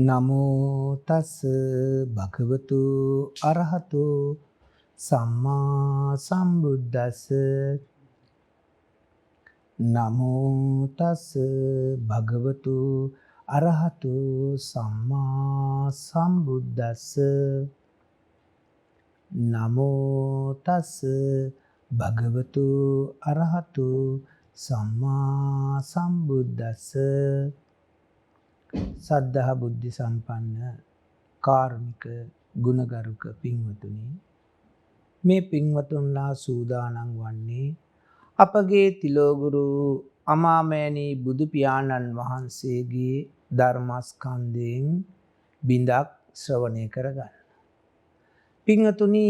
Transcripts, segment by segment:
නමෝ තස් භගවතු අරහතු සම්මා සම්බුද්දස්ස. නමෝ තස් භගවතු අරහතු සම්මා සම්බුද්දස්ස. නමෝ තස් භගවතු අරහතු සම්මා සම්බුද්දස්ස. සද්ධා බුද්ධ සම්පන්න කාරුණික ගුණගරුක පින්වතුනි, මේ පින්වතුන්ලා සූදානම් වන්නේ අපගේ තිලෝගුරු අමාමෑණී බුදු පියාණන් වහන්සේගේ ධර්මස්කන්ධයෙන් බිඳක් ශ්‍රවණය කරගන්න. පින්වතුනි,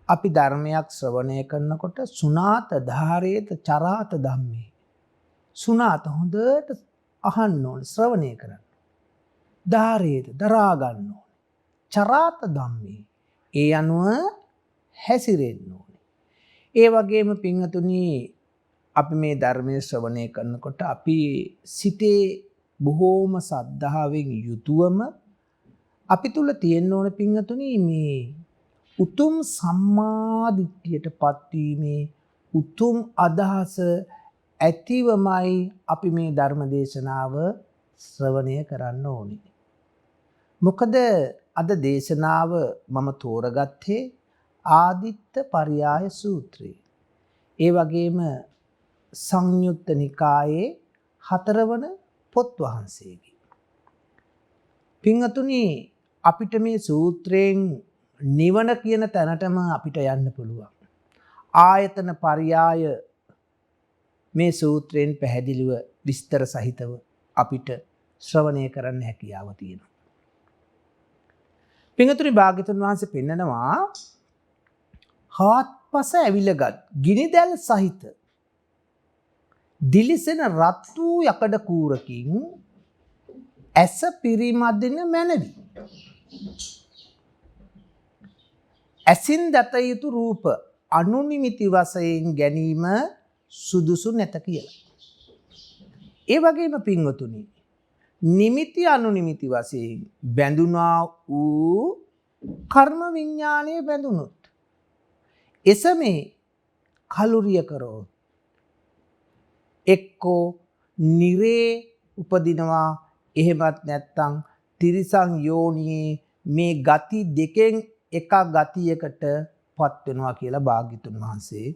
අපි ධර්මයක් ශ්‍රවණය කරනකොට සුනාත ධාරේත චරාත ධම්මේ. සුනාත හොඳට අහන්න ඕන, ශ්‍රවණය කරන්න. ධාරේත දරා ගන්න ඕන. චරාත ධම්මේ, ඒ අනුව හැසිරෙන්න ඕනේ. ඒ වගේම පින්වතුනි, අපි මේ ධර්මයේ ශ්‍රවණය කරනකොට අපි සිතේ බොහෝම සද්ධාවෙන් යුතුවම අපි තුල තියෙන්න ඕන පින්වතුනි, මේ උතුම් සම්මාදිට්ඨියටපත් වීමේ උතුම් අදහස ඇතිවමයි අපි මේ ධර්ම දේශනාව ශ්‍රවණය කරන්න ඕනේ. මොකද අද දේශනාව මම තෝරගත්තේ ආදිත්ත පරියාය සූත්‍රය. ඒ වගේම සංයුත්ත නිකායේ 4 වන පොත් වහන්සේගේ. පින්වතුනි, අපිට මේ සූත්‍රයෙන් නිවන කියන තැනටම අපිට යන්න පුළුවන්. ආයතන පරියාය මේ සූත්‍රයෙන් පැහැදිලිව විස්තර සහිතව අපිට ශ්‍රවණය කරන්න හැකියාව තියෙනවා. පින්වතුනි, භාග්‍යවතුන් වහන්සේ පෙන්නනවා හාත්පස ඇවිලගත් ගිනිදැල් සහිත දිලිසෙන රත් වූ යකඩ කූරකින් ඇස පිරිමදින මැනවි. ඇසින් දත යුතු රූප අනුනිමිති වශයෙන් ගැනීම සුදුසු නැත කියලා. ඒ වගේම පින්වතුනි, නිමිති අනුනිමිති වශයෙන් බැඳුනා වූ කර්ම විඥානයේ බැඳුනොත්, එසමේ කලුරිය කරොත් එක්කෝ නිරේ උපදිනවා, එහෙමත් නැත්නම් තිරිසන් යෝනියේ මේ ගති දෙකෙන් එක ගතියකට පත් වෙනවා කියලා භාග්‍යතුන් වහන්සේ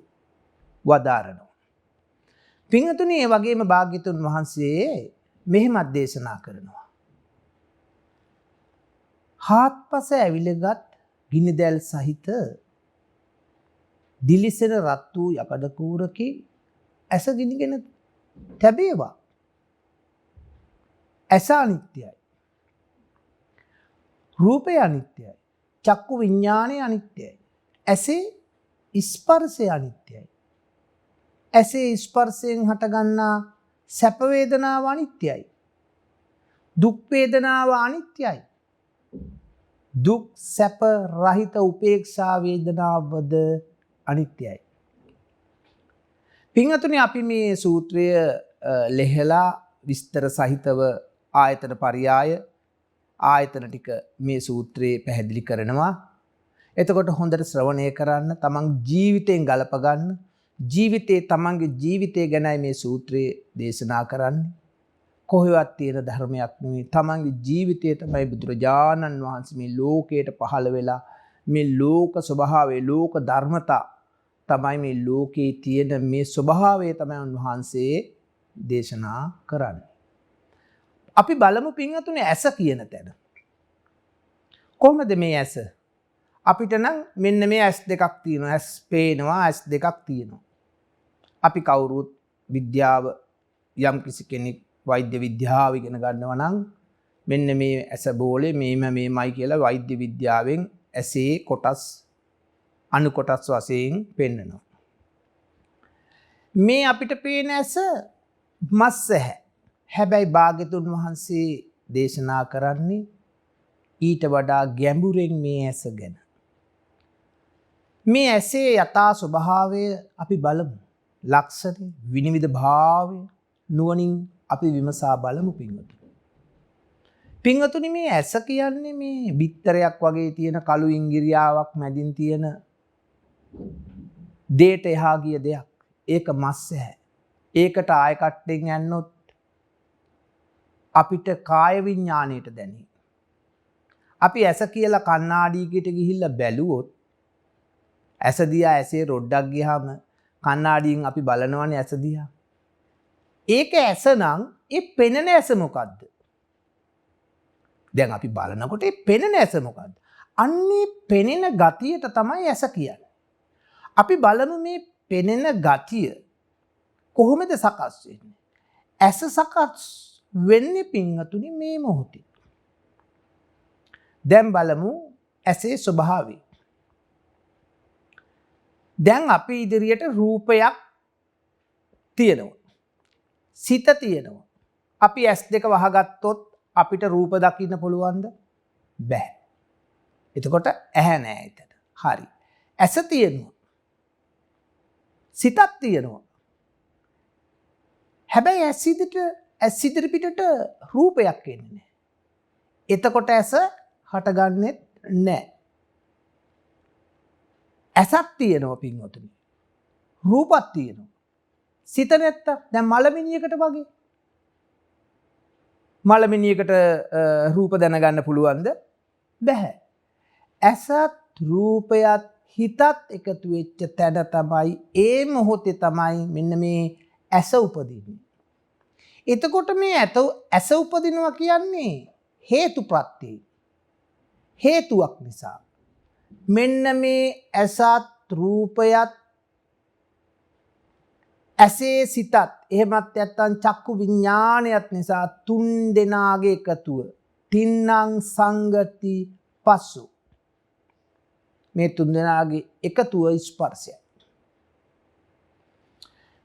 වදාරනවා. පින්වතුනි, ඒ වගේම භාග්‍යතුන් වහන්සේ මෙහෙමත් දේශනා කරනවා. හාත්පස ඇවිලගත් ගිනිදැල් සහිත දිලිසෙන රත් වූ යකඩ කූරකින් ඇස ගිනිගෙන තැබේවා. ඇස අනිත්‍යයි. රූපය අනිත්‍යයි. චක්කු විඥානය අනිත්‍යයි. ඇසේ ස්පර්ශය අනිත්‍යයි. ඇසේ ස්පර්ශයෙන් හටගන්නා සැප වේදනාව අනිත්‍යයි. දුක් වේදනාව අනිත්‍යයි. දුක් සැප රහිත උපේක්ෂා වේදනාවද අනිත්‍යයි. පින්වතුනි, අපි මේ සූත්‍රය ලෙහලා විස්තර සහිතව ආයතන පරියාය ආයතන ටික මේ සූත්‍රයේ පැහැදිලි කරනවා. එතකොට හොඳට ශ්‍රවණය කරන්න, තමන් ජීවිතයෙන් ගලප ගන්න. ජීවිතේ තමන්ගේ ජීවිතය ගැනයි මේ සූත්‍රයේ දේශනා කරන්නේ. කොහෙවත් තියෙන ධර්මයක් නෙවෙයි. තමන්ගේ ජීවිතය තමයි බුදුරජාණන් වහන්සේ මේ ලෝකයට පහළ වෙලා මේ ලෝක ස්වභාවය, ලෝක ධර්මතා තමයි මේ ලෝකේ තියෙන මේ ස්වභාවය තමයි උන්වහන්සේ දේශනා කරන්නේ. අපි බලමු පින්වතුනි, ඇස කියන තැන. කොහොමද මේ ඇස? අපිට නම් මෙන්න මේ ඇස් දෙකක් තියෙනවා. ඇස් පේනවා, ඇස් දෙකක් තියෙනවා. අපි කවුරුත් විද්‍යාව, යම් කිසි කෙනෙක් වෛද්‍ය විද්‍යාව ඉගෙන ගන්නවා නම් මෙන්න මේ ඇස බෝලේ මේමයි කියලා වෛද්‍ය විද්‍යාවෙන් ඇසේ කොටස් අණු කොටස් වශයෙන් පෙන්නනවා. මේ අපිට පේන ඇස මස් ඇහැ. හැබැයි භාග්‍යතුන් වහන්සේ දේශනා කරන්නේ ඊට වඩා ගැඹුරෙන් මේ ඇස ගැන. මේ ඇසේ යථා ස්වභාවය අපි බලමු. ලක්ෂණ, විනිවිද භාවය නුවණින් අපි විමසා බලමු පින්වතුනි. පින්වතුනි මේ ඇස කියන්නේ මේ බිත්තරයක් වගේ තියෙන කළු ඉංගිරියාවක් මැදින් තියෙන දේට එහා ගිය දෙයක්. ඒක මස් ඇහැ. ඒකට ආය කට්ටෙන් යන්නොත් අපිට කාය විඥාණයට දැනේ. අපි ඇස කියලා කණ්ණාඩියකට ගිහිල්ලා බැලුවොත් ඇස දිහා ඇසේ රොඩක් ගියාම කණ්ණාඩියෙන් අපි බලනවනේ ඇස දිහා. ඒක ඇස නම් ඒ පෙනෙන ඇස මොකද්ද? දැන් අපි බලනකොට ඒ පෙනෙන ඇස මොකද්ද? අන්නේ පෙනෙන ගතියට තමයි ඇස කියන්නේ. අපි බලමු මේ පෙනෙන ගතිය කොහොමද සකස් වෙන්නේ? ඇස සකස් වෙන්නේ පින්වතුනි මේ මොහොතේ. දැන් බලමු ඇසේ ස්වභාවය. දැන් අපි ඉදිරියට රූපයක් තියෙනවා. සිත තියෙනවා. අපි ඇස් දෙක වහගත්තොත් අපිට රූප දකින්න පුළුවන්ද? බැහැ. එතකොට ඇහැ නෑ එතන. හරි. ඇස තියෙනවා. සිතක් තියෙනවා. හැබැයි ඇස් ඉදිරි පිටට රූපයක් එන්නේ නෑ. එතකොට ඇස හටගන්නේ නෑ. ඇසක් තියෙනවා පින්වතුනි. රූපක් තියෙනවා. සිත නැත්තම් දැන් මලමිණියකට වගේ. මලමිණියකට රූප දැනගන්න පුළුවන්ද? බැහැ. ඇසත් රූපයත් හිතත් එකතු වෙච්ච තැන තමයි ඒ මොහොතේ තමයි මෙන්න මේ ඇස උපදින්නේ. එතකොට මේ ඇස උපදිනවා කියන්නේ හේතු ප්‍රත්‍යය. හේතුවක් නිසා. මෙන්න මේ ඇසත් රූපයත් ඇසේ සිතත් එහෙමත් නැත්නම් චක්කු විඥානයත් නිසා තුන් දෙනාගේ එකතුව තින්නං සංගති පස්සු මේ තුන් දෙනාගේ එකතුව ස්පර්ශය.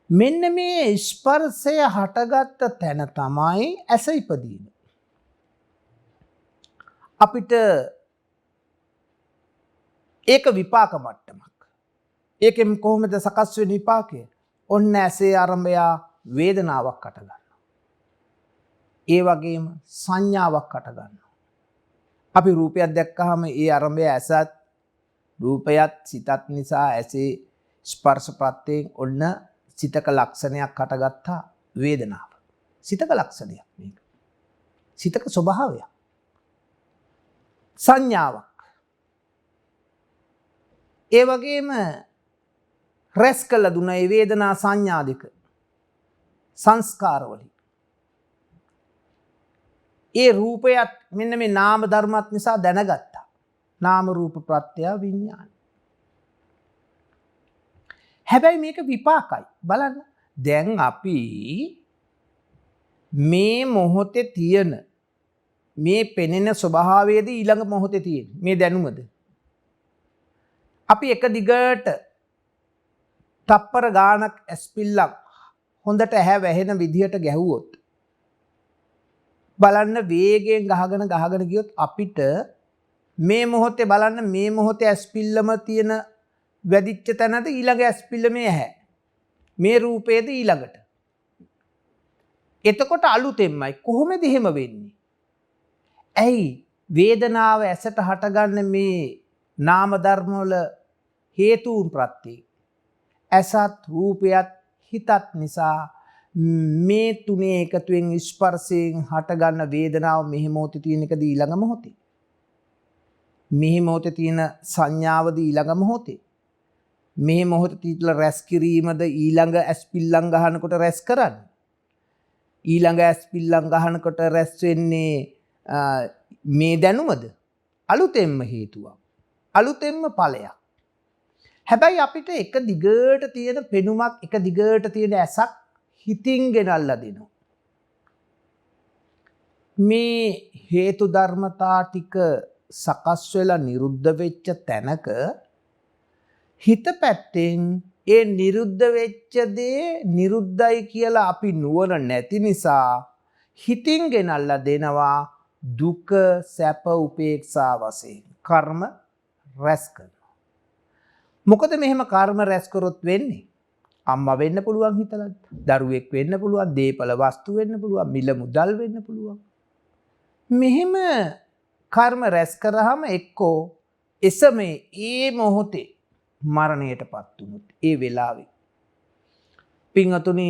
මෙන්න මේ ස්පර්ශය හටගත්ත තැන තමයි ඇස ඉපදීම. අපිට ඒක විපාක මට්ටමක්. ඒකෙන් කොහොමද සකස් වෙන විපාකය? ඔන්න ඇසේ ආරම්භය වේදනාවක් අට ගන්නවා. ඒ වගේම සංඥාවක් අට ගන්නවා. අපි රූපයක් දැක්කහම ඒ ආරම්භය ඇසත් රූපයත් සිතත් නිසා ඇසේ ස්පර්ශ ප්‍රත්‍යයෙන් ඔන්න සිතක ලක්ෂණයක් අටගත්තා වේදනාව. සිතක ලක්ෂණයක් මේක. සිතක ස්වභාවයක්. සංඥාවක්. ඒ වගේම රැස් කළ දුන ඒ වේදනා සංඥා දෙක සංස්කාරවලින් ඒ රූපයත් මෙන්න මේ නාම ධර්මات නිසා දැනගත්තා. නාම රූප ප්‍රත්‍ය විඥාන. හැබැයි මේක විපාකයි. බලන්න. දැන් අපි මේ මොහොතේ තියෙන මේ පෙනෙන ස්වභාවයේදී ඊළඟ මොහොතේ තියෙන මේ දැනුමද? අපි එක දිගට තප්පර ගානක් ඇස්පිල්ලක් හොඳට ඇහැ වැහෙන විදිහට ගැහුවොත් බලන්න වේගයෙන් ගහගෙන ගියොත් අපිට මේ මොහොතේ බලන්න මේ මොහොතේ ඇස්පිල්ලම තියෙන වැඩිච්ච තැනද ඊළඟ ඇස්පිල්ලමේ ඇහැ මේ රූපේද ඊළඟට. එතකොට අලුතෙන්මයි කොහොමද එහෙම වෙන්නේ? ඇයි වේදනාව ඇසට හටගන්න මේ නාම ධර්ම වල හේතුන් ප්‍රත්‍යය ඇසත් රූපයත් හිතත් නිසා මේ තුනේ එකතුවෙන් ස්පර්ශයෙන් හටගන්න වේදනාව මෙහි මොහොතේ තියෙන එකද ඊළඟ මොහොතේ. මෙහි මොහොතේ තියෙන සංඥාවද ඊළඟ මොහොතේ. මේ මොහොතේ තියලා රැස් කිරීමද ඊළඟ ඇස්පිල්ලම් ගහනකොට රැස් කරන්නේ. ඊළඟ ඇස්පිල්ලම් ගහනකොට රැස් වෙන්නේ මේ දැනුමද? අලුතෙන්ම හේතුවක්. අලුතෙන්ම ඵලයක්. හැබැයි අපිට එක දිගට තියෙන පෙනුමක් එක දිගට තියෙන ඇසක් හිතින් ගෙනල්ලා දෙනවා. මේ හේතු ධර්මතා ටික සකස් වෙලා නිරුද්ධ වෙච්ච තැනක හිත පැත්තෙන් ඒ නිරුද්ධ වෙච්ච දේ නිරුද්ධයි කියලා අපි නුවණ නැති නිසා හිතින් ගෙනල්ලා දෙනවා දුක සැප උපේක්ෂා වශයෙන් කර්ම රැස් කරනවා. මොකද මෙහෙම කර්ම රැස් කරොත් වෙන්නේ? අම්මා වෙන්න පුළුවන් හිතලත්, දරුවෙක් වෙන්න පුළුවන්, දීපල වස්තු වෙන්න පුළුවන්, මිල මුදල් වෙන්න පුළුවන්. මෙහෙම කර්ම රැස් කරාම එක්කෝ එසමේ ඒ මොහොතේ මරණයටපත් වුණොත් ඒ වෙලාවේ පින්වතුනි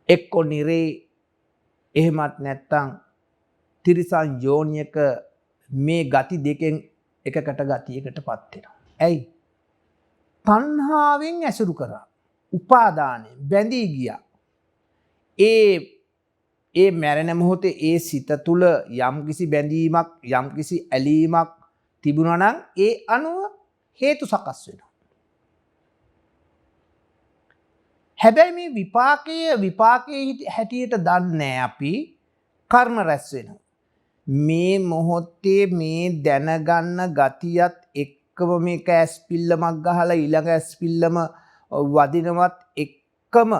එක්කෝ නිරේ එහෙමත් නැත්තම් තිරිසන් යෝනියක මේ ගති දෙකෙන් එකකට ගතියකටපත් වෙනවා. ඇයි? තණ්හාවෙන් ඇසුරු කරා. උපාදානෙ බැඳී ගියා. ඒ මැරෙන මොහොතේ ඒ සිත තුළ යම්කිසි බැඳීමක් යම්කිසි ඇලීමක් තිබුණා නම් ඒ අනුව හේතු සකස් වෙනවා. හැබැයි මේ විපාකයේ හැටියට දන්නේ අපි කර්ම රැස් වෙනවා. මේ මොහොතේ මේ දැනගන්න ගතියත් එක්කම මේක ඇස්පිල්ලමක් ගහලා ඊළඟ ඇස්පිල්ලම වදිනවත් එක්කම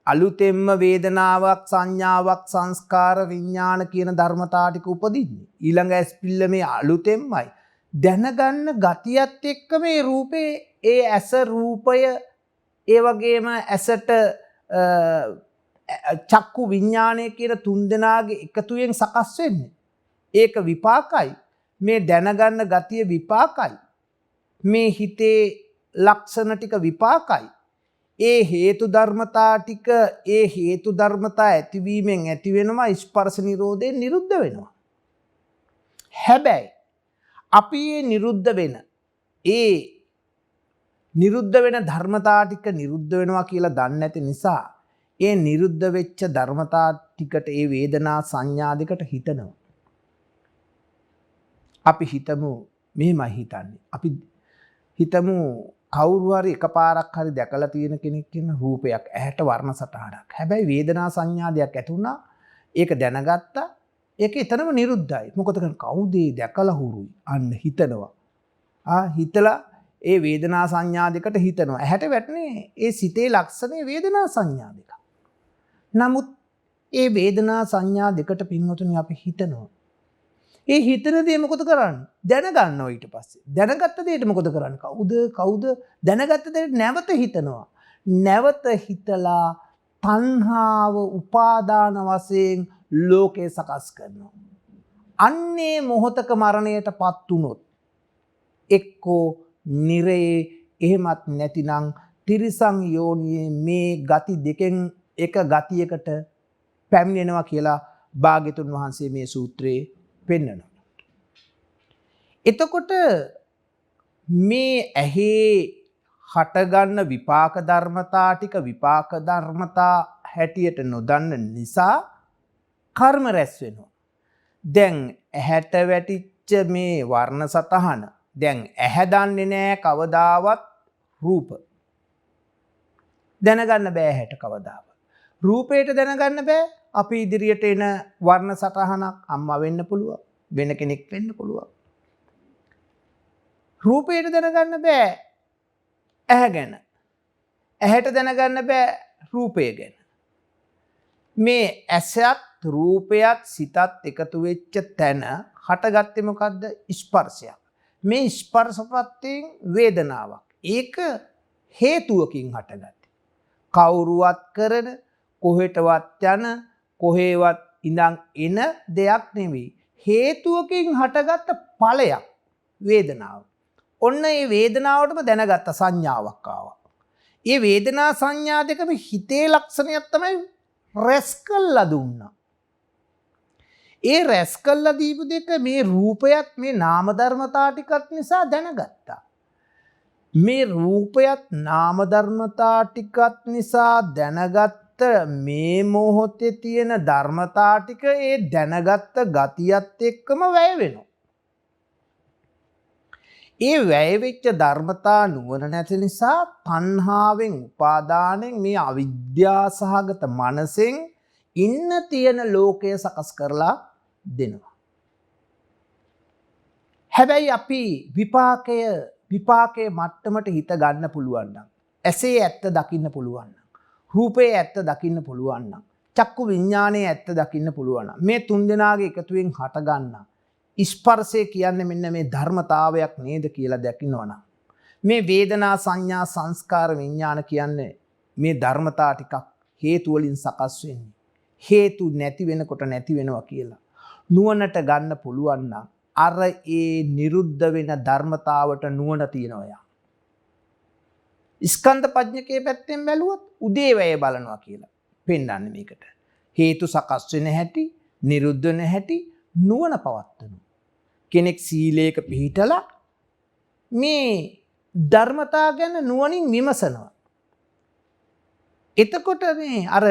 අලුතෙන්ම වේදනාවක් සංඥාවක් සංස්කාර විඥාන කියන ධර්මතා ටික උපදින්නේ. ඊළඟ ඇස්පිල්ලමේ අලුතෙන්මයි. දැනගන්න ගතියත් එක්ක මේ රූපේ ඒ ඇස රූපය ඒ වගේම ඇසට චක්කු විඥානය කියන තුන් දෙනාගේ එකතුවෙන් සකස් වෙන්නේ. ඒක විපාකයි. මේ දැනගන්න ගතිය විපාකයි. මේ හිතේ ලක්ෂණ ටික විපාකයි. ඒ හේතු ධර්මතා ටික ඒ හේතු ධර්මතා ඇතිවීමෙන් ඇති වෙනවා ස්පර්ශ නිරෝධයෙන් නිරුද්ධ වෙනවා. හැබැයි අපි මේ නිරුද්ධ වෙන ධර්මතා ටික නිරුද්ධ වෙනවා කියලා දන්නේ නැති නිසා ඒ නිරුද්ධ වෙච්ච ධර්මතා ටිකට ඒ වේදනා සංඥා දෙකට හිතනවා. අපි හිතමු මෙහෙමයි හිතන්නේ. අපි හිතමු කවුරු හරි එකපාරක් හරි දැකලා තියෙන කෙනෙක් කියන රූපයක් ඇහැට වර්ණ සටහනක්. හැබැයි වේදනා සංඥා දෙයක් ඇති වුණා. ඒක දැනගත්තා. ඒක එතනම නිරුද්ධයි. මොකද කවුද දැකලා හුරුයි අන්න හිතනවා. හිතලා ඒ වේදනා සංඥා දෙකට හිතනවා. ඇහැට වැටෙන්නේ ඒ සිතේ ලක්ෂණේ වේදනා සංඥා දෙක. නමුත් ඒ වේදනා සංඥා දෙකට පින්වතුනි අපි හිතනවා. ඒ හිතන දේ මොකද කරන්නේ? දැනගන්නවා ඊට පස්සේ. දැනගත්ත දේට මොකද කරන්නේ? කවුද දැනගත්ත දේට නැවත හිතනවා. නැවත හිතලා තණ්හාව උපාදාන වශයෙන් ලෝකේ සකස් කරනවා. අන්නේ මොහතක මරණයටපත් වුනොත් එක්කෝ නිරේ එහෙමත් නැතිනම් තිරිසන් යෝනියේ මේ ගති දෙකෙන් එක ගතියකට පැමිණෙනවා කියලා භාග්‍යතුන් වහන්සේ මේ සූත්‍රයේ පෙන්වනවා. එතකොට මේ ඇහි හටගන්න විපාක ධර්මතා ටික විපාක ධර්මතා හැටියට නොදන්න නිසා කර්ම රැස් වෙනවා. දැන් ඇහැට වැටිච්ච මේ වර්ණ සතහන දැන් ඇහැ දන්නේ නැහැ කවදාවත් රූප. දැනගන්න බෑ ඇහැට කවදාවත්. රූපයට දැනගන්න බෑ. අපි ඉදිරියට එන වර්ණ සටහනක් අම්මා වෙන්න පුළුවන්. වෙන කෙනෙක් වෙන්න පුළුවන්. රූපයට දැනගන්න බෑ ඇහැ ගැන. ඇහැට දැනගන්න බෑ රූපය ගැන. මේ ඇසත් රූපයත් සිතත් එකතු වෙච්ච තැන හටගත්තේ මොකද්ද? ස්පර්ශයක්. මේ ස්පර්ශපත්තෙන් වේදනාවක්. ඒක හේතුවකින් හටගත්තේ. කවුරුවත් කරන කොහෙටවත් යන කොහේවත් ඉඳන් එන දෙයක් නෙවෙයි. හේතුවකින් හටගත්ත ඵලයක් වේදනාව. ඔන්න ඒ වේදනාවටම දැනගත්ත සංඥාවක් ආවා. ඒ වේදනා සංඥා දෙකම හිතේ ලක්ෂණයක් තමයි රැස් කළා දුන්නා. ඒ රැස් කළා දීපු දෙක මේ රූපයත් මේ නාම ධර්මතා ටිකත් නිසා දැනගත්තා. මේ රූපයත් නාම ධර්මතා ටිකත් නිසා දැනගත්ත මේ මොහොතේ තියෙන ධර්මතා ටික ඒ දැනගත්ත ගතියත් එක්කම වැය වෙනවා. ඒ වැය වෙච්ච ධර්මතා නුවණ නැති නිසා තණ්හාවෙන් උපාදානෙන් මේ අවිද්‍යා සහගත මනසෙන් ඉන්න තියෙන ලෝකය සකස් කරලා දෙනවා. හැබැයි අපි විපාකයේ මට්ටමට හිත ගන්න පුළුවන් නම් ඇසේ ඇත්ත දකින්න පුළුවන් නම් රූපයේ ඇත්ත දකින්න පුළුවන් නම් චක්කු විඥානයේ ඇත්ත දකින්න පුළුවන් නම් මේ තුන් දෙනාගේ එකතුවෙන් හට ගන්න ස්පර්ශය කියන්නේ මෙන්න මේ ධර්මතාවයක් නේද කියලා දකින්නවා නම් මේ වේදනා සංඥා සංස්කාර විඥාන කියන්නේ මේ ධර්මතා ටිකක් හේතු වලින් සකස් වෙන්නේ. හේතු නැති වෙනකොට නැති වෙනවා කියලා නුවණට ගන්න පුළුවන් නම් අර ඒ නිරුද්ධ වෙන ධර්මතාවට නුවණ තියනවා යා. ස්කන්ධ පඤ්චකයේ පැත්තෙන් බැලුවොත් උදේවැය බලනවා කියලා පෙන්වන්නේ මේකට. හේතු සකස් වෙන හැටි, නිරුද්ධ වෙන හැටි නුවණ පවත්වනවා. කෙනෙක් සීලයක පිළිහිටලා මේ ධර්මතා ගැන නුවණින් විමසනවා. එතකොට මේ අර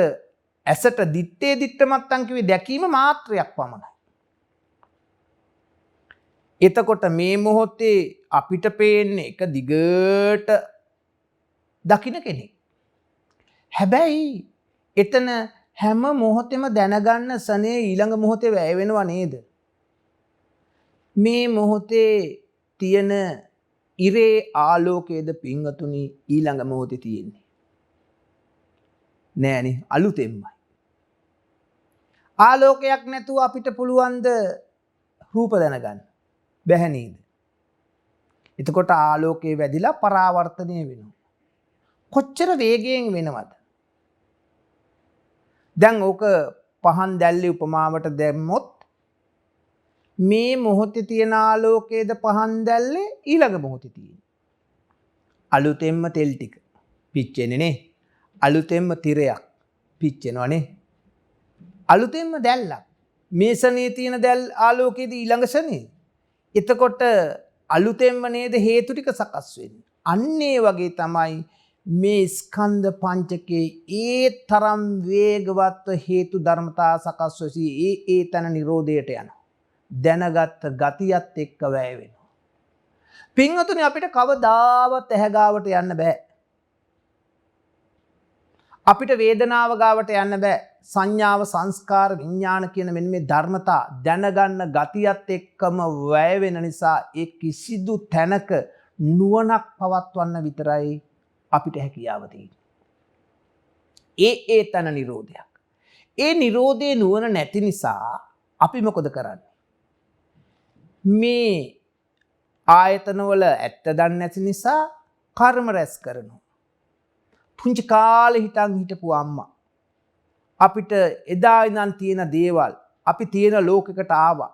ඇසට දිත්තේ දිත්ත මත්තන් කිව්වේ දැකීම මාත්‍රයක් පමණයි. එතකොට මේ මොහොතේ අපිට පේන්නේ එක දිගට දකින්න කෙනෙක්. හැබැයි එතන හැම මොහොතෙම දැනගන්න සනේ ඊළඟ මොහොතේ වැය වෙනව නේද? මේ මොහොතේ තියෙන ඉරේ ආලෝකයේද පිංගතුනි ඊළඟ මොහොතේ තියෙන්නේ. නෑනේ අලුතෙන්මයි. ආලෝකයක් නැතුව අපිට පුළුවන් ද රූප දැනගන්න? බැහැ නේද? එතකොට ආලෝකයේ වැදිලා පරාවර්තනය වෙනවා. කොච්චර වේගයෙන් වෙනවද? දැන් ඕක පහන් දැල්ලේ උපමාවට දැම්මොත් මේ මොහොතේ තියෙන ආලෝකයේද පහන් දැල්ලේ ඊළඟ මොහොතේ තියෙන. අලුතෙන්ම තෙල් ටික පිච්චෙන්නේ නේ. අලුතෙන්ම තිරයක් පිච්චෙනවනේ. අලුතෙන්ම දැල්ලක්. මේ සනේ තියෙන දැල් ආලෝකයේදී ඊළඟ සනේ. එතකොට අලුතෙන්ම නේද හේතු ටික සකස් වෙන්නේ. අන්න ඒ වගේ තමයි මේ ස්කන්ධ පංචකයේ ඒ තරම් වේගවත් හේතු ධර්මතා සකස් වෙසී ඒ තන නිරෝධයට යනවා. දැනගත් ගතියත් එක්ක වැය වෙනවා. පින්වතුනි අපිට කවදාවත් ඇහැ ගාවට යන්න බෑ. අපිට වේදනාව ගාවට යන්න බෑ. සංඥාව සංස්කාර විඥාන කියන මෙන්න මේ ධර්මතා දැනගන්න ගතියත් එක්කම වැය වෙන නිසා ඒ කිසිදු තැනක නුවණක් පවත්වන්න විතරයි අපිට හැකියාව තියෙන්නේ. ඒ තන නිරෝධයක්. ඒ නිරෝධයේ නුවණ නැති නිසා අපි මොකද කරන්නේ? මේ ආයතනවල ඇත්ත දන්නේ නැති නිසා කර්ම රැස් කරනවා. පුංචි කාලේ හිටපු අම්මා අපිට එදා ඉඳන් තියෙන දේවල් අපි තියෙන ලෝකයකට ආවා.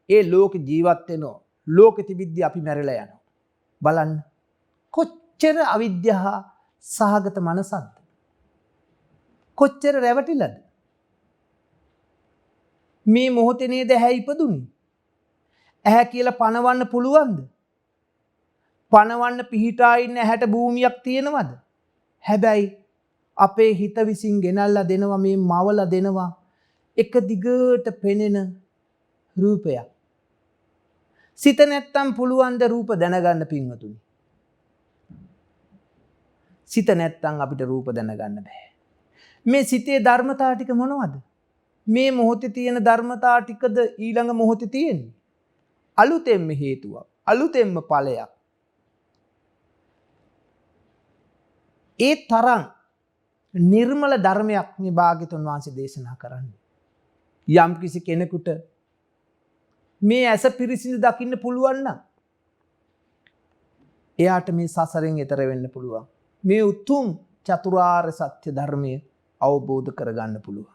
ඒ ලෝකෙ ජීවත් වෙනවා. ලෝකෙ තිබිද්දි අපි මැරෙලා යනවා. බලන්න. කොච්චර අවිද්‍යාව සහගත මනසක්ද? කොච්චර රැවටිලාද? මේ මොහොතේ නේද ඇහැ ඉපදුනේ? ඇහැ කියලා පණවන්න පුළුවන්ද? පණවන්න පිහිටා ඉන්න ඇහැට භූමියක් තියෙනවද? හැබැයි අපේ හිත විසින් ගෙනල්ලා දෙනවා මේ මවලා දෙනවා එක දිගට පෙනෙන රූපයක්. සිත නැත්තම් පුළුවන් ද රූප දැනගන්න පින්වතුනි? සිත නැත්තම් අපිට රූප දැනගන්න බෑ. මේ සිතේ ධර්මතා ටික මොනවද? මේ මොහොතේ තියෙන ධර්මතා ටිකද ඊළඟ මොහොතේ තියෙන්නේ? අලුතෙන්ම හේතුවක්, අලුතෙන්ම ඵලයක්. ඒ තරම් නිර්මල ධර්මයක් මේ භාග්‍යතුන් වහන්සේ දේශනා කරන්නේ. යම් කිසි කෙනෙකුට මේ ඇස පිරිසිදු දකින්න පුළුවන් නම් එයාට මේ සසරෙන් එතර වෙන්න පුළුවන්. මේ උතුම් චතුරාර්ය සත්‍ය ධර්මය අවබෝධ කරගන්න පුළුවන්.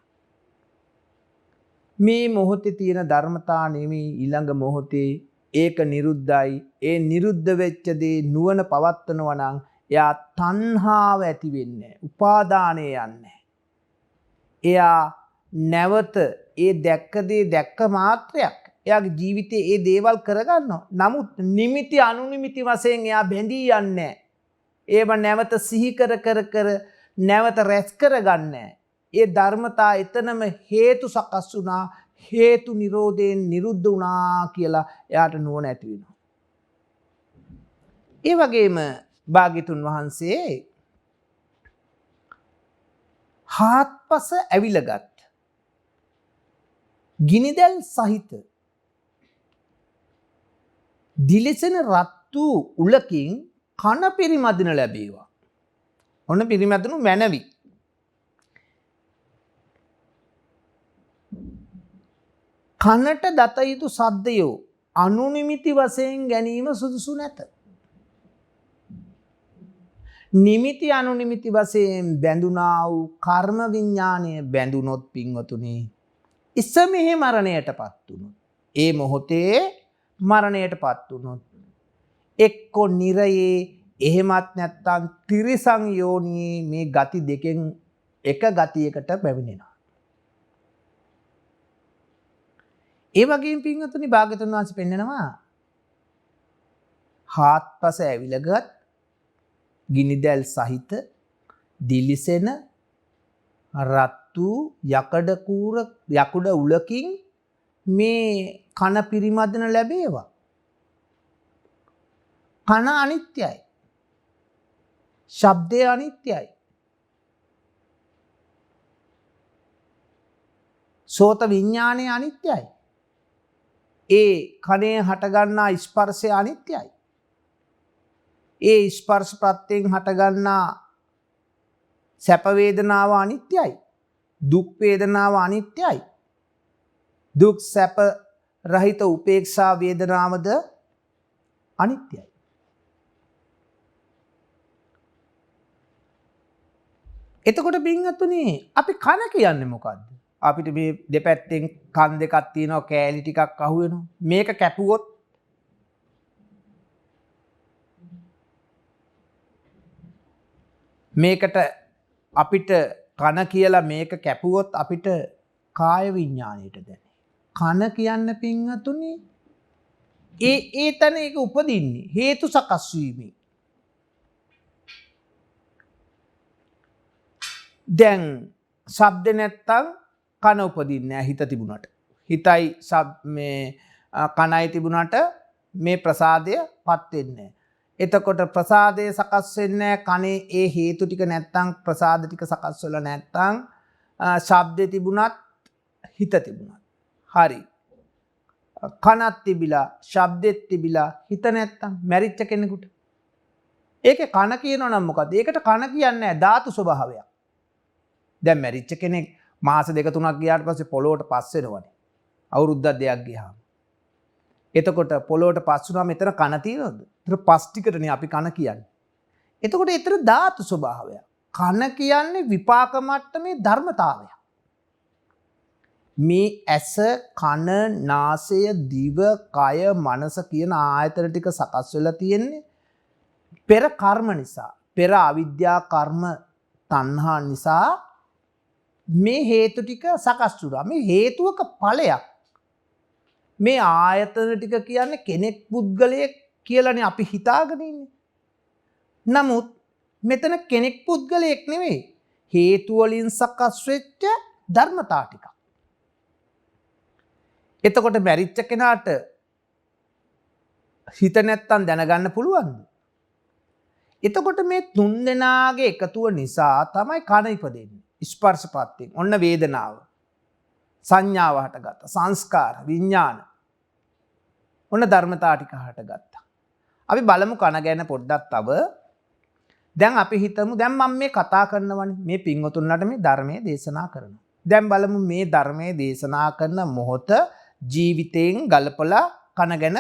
මේ මොහොතේ තියෙන ධර්මතා නෙමෙයි ඊළඟ මොහොතේ ඒක නිරුද්ධයි. ඒ නිරුද්ධ වෙච්ච දේ නුවණ පවත්වනවා නම් එයා තණ්හාව ඇති වෙන්නේ නැහැ. උපාදානය යන්නේ. එයා නැවත ඒ දැක්ක දේ දැක්ක මාත්‍රයක් එයාගේ ජීවිතේ ඒ දේවල් කරගන්නවා. නමුත් නිමිති අනුනිමිති වශයෙන් එයා බැඳී යන්නේ නැහැ. ඒව නැවත සිහි කර නැවත රැස් කරගන්නේ. ඒ ධර්මතා එතනම හේතු සකස් වුණා, හේතු නිරෝධයෙන් නිරුද්ධ වුණා කියලා එයාට නුවණ ඇති වෙනවා. ඒ වගේම භාග්‍යතුන් වහන්සේ හාත්පස ඇවිලගත් ගිනිදැල් සහිත දිලිසෙන රත් වූ උලකින් කන පිරිමදින ලැබේවා. ඔන්න පිරිමැදුණු මැනවි. කනට දත යුතු සද්දයෝ අනුනිමිති වශයෙන් ගැනීම සුදුසු නැත. නිමිති අනුනිමිති වශයෙන් බැඳුනා වූ කර්ම විඥානය බැඳුනොත් පින්වතුනි ඉස්සමෙහි මරණයටපත් වුණොත් ඒ මොහොතේ මරණයටපත් වුණොත් එක්ක නිරයේ එහෙමත් නැත්නම් තිරිසන් යෝනියේ මේ ගති දෙකෙන් එක ගතියකට පැමිණෙනවා. ඒ වගේම පින්වතුනි භාග්‍යතුන් වහන්සේ පෙන්නනවා හාත්පස ඇවිලගත් ගිනිදැල් සහිත දිලිසෙන රත්තු යකුඩ උලකින් මේ කන පිරිමදන ලැබේවා. කන අනිත්‍යයි. ශබ්දය අනිත්‍යයි. සෝත විඥානය අනිත්‍යයි. ඒ කනේ හටගන්නා ස්පර්ශය අනිත්‍යයි. ඒ ස්පර්ශ ප්‍රත්‍යයෙන් හටගන්නා සැප වේදනාව අනිත්‍යයි. දුක් වේදනාව අනිත්‍යයි. දුක් සැප රහිත උපේක්ෂා වේදනාවද අනිත්‍යයි. එතකොට පින්වත්නි අපි කන කියන්නේ මොකද්ද? අපිට මේ දෙපැත්තෙන් කන් දෙකක් තියෙනවා කෑලි ටිකක් අහු වෙනවා. මේක කැපුවොත් මේකට අපිට කන කියලා මේක කැපුවොත් අපිට කාය විඥාණයට දැනේ. කන කියන්න පින්වතුනි ඒ තැන ඒක උපදින්නේ හේතු සකස් වීමෙන්. දැන් ශබ්ද නැත්තම් කන උපදින්නේ නැහැ හිත තිබුණාට. හිතයි මේ කනයි තිබුණාට මේ ප්‍රසාදයපත් වෙන්නේ නැහැ. එතකොට ප්‍රසාදය සකස් වෙන්නේ කනේ ඒ හේතු ටික නැත්තම් ප්‍රසාද ටික සකස් වෙලා නැත්තම් ශබ්දේ තිබුණත් හිත තිබුණත්. හරි. කනත් තිබිලා ශබ්දෙත් තිබිලා හිත නැත්තම් මැරිච්ච කෙනෙකුට. ඒකේ කන කියනවා නම් මොකද? ඒකට කන කියන්නේ නැහැ ධාතු ස්වභාවයක්. දැන් මැරිච්ච කෙනෙක් මාස 2-3ක් ගියාට පස්සේ පොළොවට පස් වෙනවනේ. අවුරුද්දක් දෙකක් ගියාම. එතකොට පොළොවට පස් වුණාම එතන කන තියෙනවද? ඒතර පස් ටිකටනේ අපි කන කියන්නේ. එතකොට ඒතර ධාතු ස්වභාවය. කන කියන්නේ විපාක මට්ටමේ ධර්මතාවය. මේ ඇස, කන, නාසය, දිව, කය, මනස කියන ආයතන ටික සකස් වෙලා තියෙන්නේ පෙර කර්ම නිසා. පෙර අවිද්‍යා කර්ම තණ්හා නිසා මේ හේතු ටික සකස් වුණා. මේ හේතුවක ඵලයක්. මේ ආයතන ටික කියන්නේ කෙනෙක් පුද්ගලයෙක් කියලානේ අපි හිතාගෙන ඉන්නේ. නමුත් මෙතන කෙනෙක් පුද්ගලයෙක් නෙවෙයි. හේතු වලින් සකස් වෙච්ච ධර්මතා ටික. එතකොට මැරිච්ච කෙනාට හිත නැත්තම් දැනගන්න පුළුවන්ද? එතකොට මේ තුන් දෙනාගේ එකතුව නිසා තමයි කන ඉපදෙන්නේ. ස්පර්ශපත්යෙන් ඔන්න වේදනාව සංඥාව හටගත්තා. සංස්කාර විඥාන ඔන්න ධර්මතා ටික හටගත්තා. අපි බලමු කන ගැන පොඩ්ඩක් තව. දැන් අපි හිතමු දැන් මම මේ කතා කරනවනේ මේ පින්වතුන්ලට මේ ධර්මයේ දේශනා කරනවා. දැන් බලමු මේ ධර්මයේ දේශනා කරන මොහොත ජීවිතයෙන් ගලපලා කන ගැන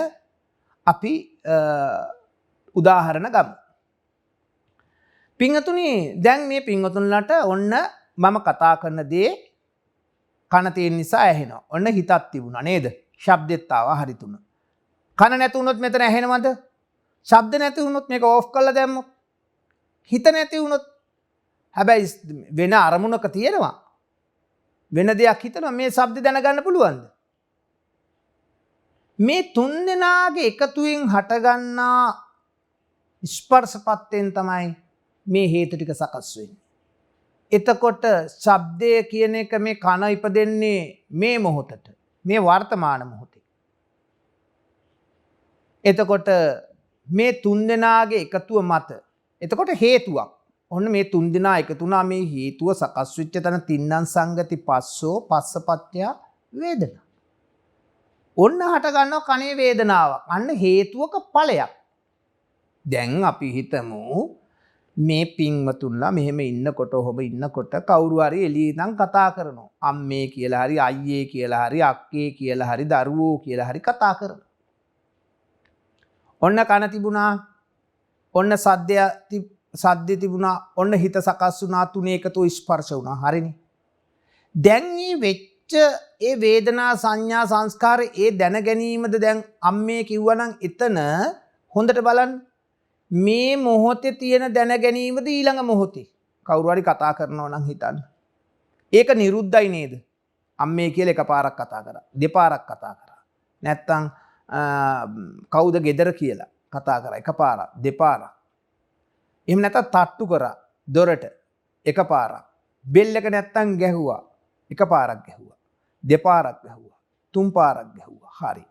අපි උදාහරණ ගමු. පින්වතුනි දැන් මේ පින්වතුන්ලට ඔන්න මම කතා කරන දේ කන තියෙන නිසා ඇහෙනවා. ඔන්න හිතක් තිබුණා නේද? ශබ්දෙත් ආවා හරි තුන. කන නැති වුණොත් මෙතන ඇහෙනවද? ශබ්ද නැති වුණොත් මේක ඕෆ් කරලා දැම්මොත්. හිත නැති වුණොත් හැබැයි වෙන අරමුණක තියෙනවා. වෙන දෙයක් හිතනවා මේ ශබ්ද දැනගන්න පුළුවන්ද? මේ තුන් දෙනාගේ එකතුවෙන් හටගන්නා ස්පර්ශපත්යෙන් තමයි මේ හේතු ටික සකස් වෙන්නේ. එතකොට ශබ්දය කියන එක මේ කන ඉපදෙන්නේ මේ මොහොතට. මේ වර්තමාන මොහොතේ. එතකොට මේ තුන් දෙනාගේ එකතුව මත එතකොට හේතුවක්. ඔන්න මේ තුන් දෙනා එකතු වුණා මේ හේතුව සකස් වෙච්ච තැන තින්නම් සංගති පස්සෝ පස්සපත්‍ය වේදනා. ඔන්න හට ගන්නවා කනේ වේදනාවක්. අන්න හේතුවක ඵලයක්. දැන් අපි හිතමු මේ පින්වතුන්ලා මෙහෙම ඉන්නකොට ඔහොම ඉන්නකොට කවුරු හරි එළියේ ඉඳන් කතා කරනවා. අම්මේ කියලා හරි අයියේ කියලා හරි අක්කේ කියලා හරි දරුවෝ කියලා හරි කතා කරනවා. ඔන්න කන තිබුණා. ඔන්න සද්දේ තිබුණා ඔන්න හිත සකස් වුණා තුනේ එකතු ස්පර්ශ වුණා හරිනේ. දැන් මේ වෙච්ච ඒ වේදනා සංඥා සංස්කාර ඒ දැන ගැනීමද දැන් අම්මේ කිව්වනම් එතන හොඳට බලන්න මේ මොහොතේ තියෙන දැන ගැනීමද ඊළඟ මොහොතේ කවුරු හරි කතා කරනවා නම් හිතන්න. ඒක නිරුද්ධයි නේද? අම්මේ කියලා එකපාරක් කතා කරා. දෙපාරක් කතා කරා. නැත්තම් කවුද ගෙදර කියලා කතා කරා. එකපාරක් දෙපාරක්. එහෙම නැත්නම් තට්ටු කරා දොරට එකපාරක්. බෙල් එක නැත්තම් ගැහුවා. එකපාරක් ගැහුවා. දෙපාරක් ගැහුවා. තුන් පාරක් ගැහුවා. හරි.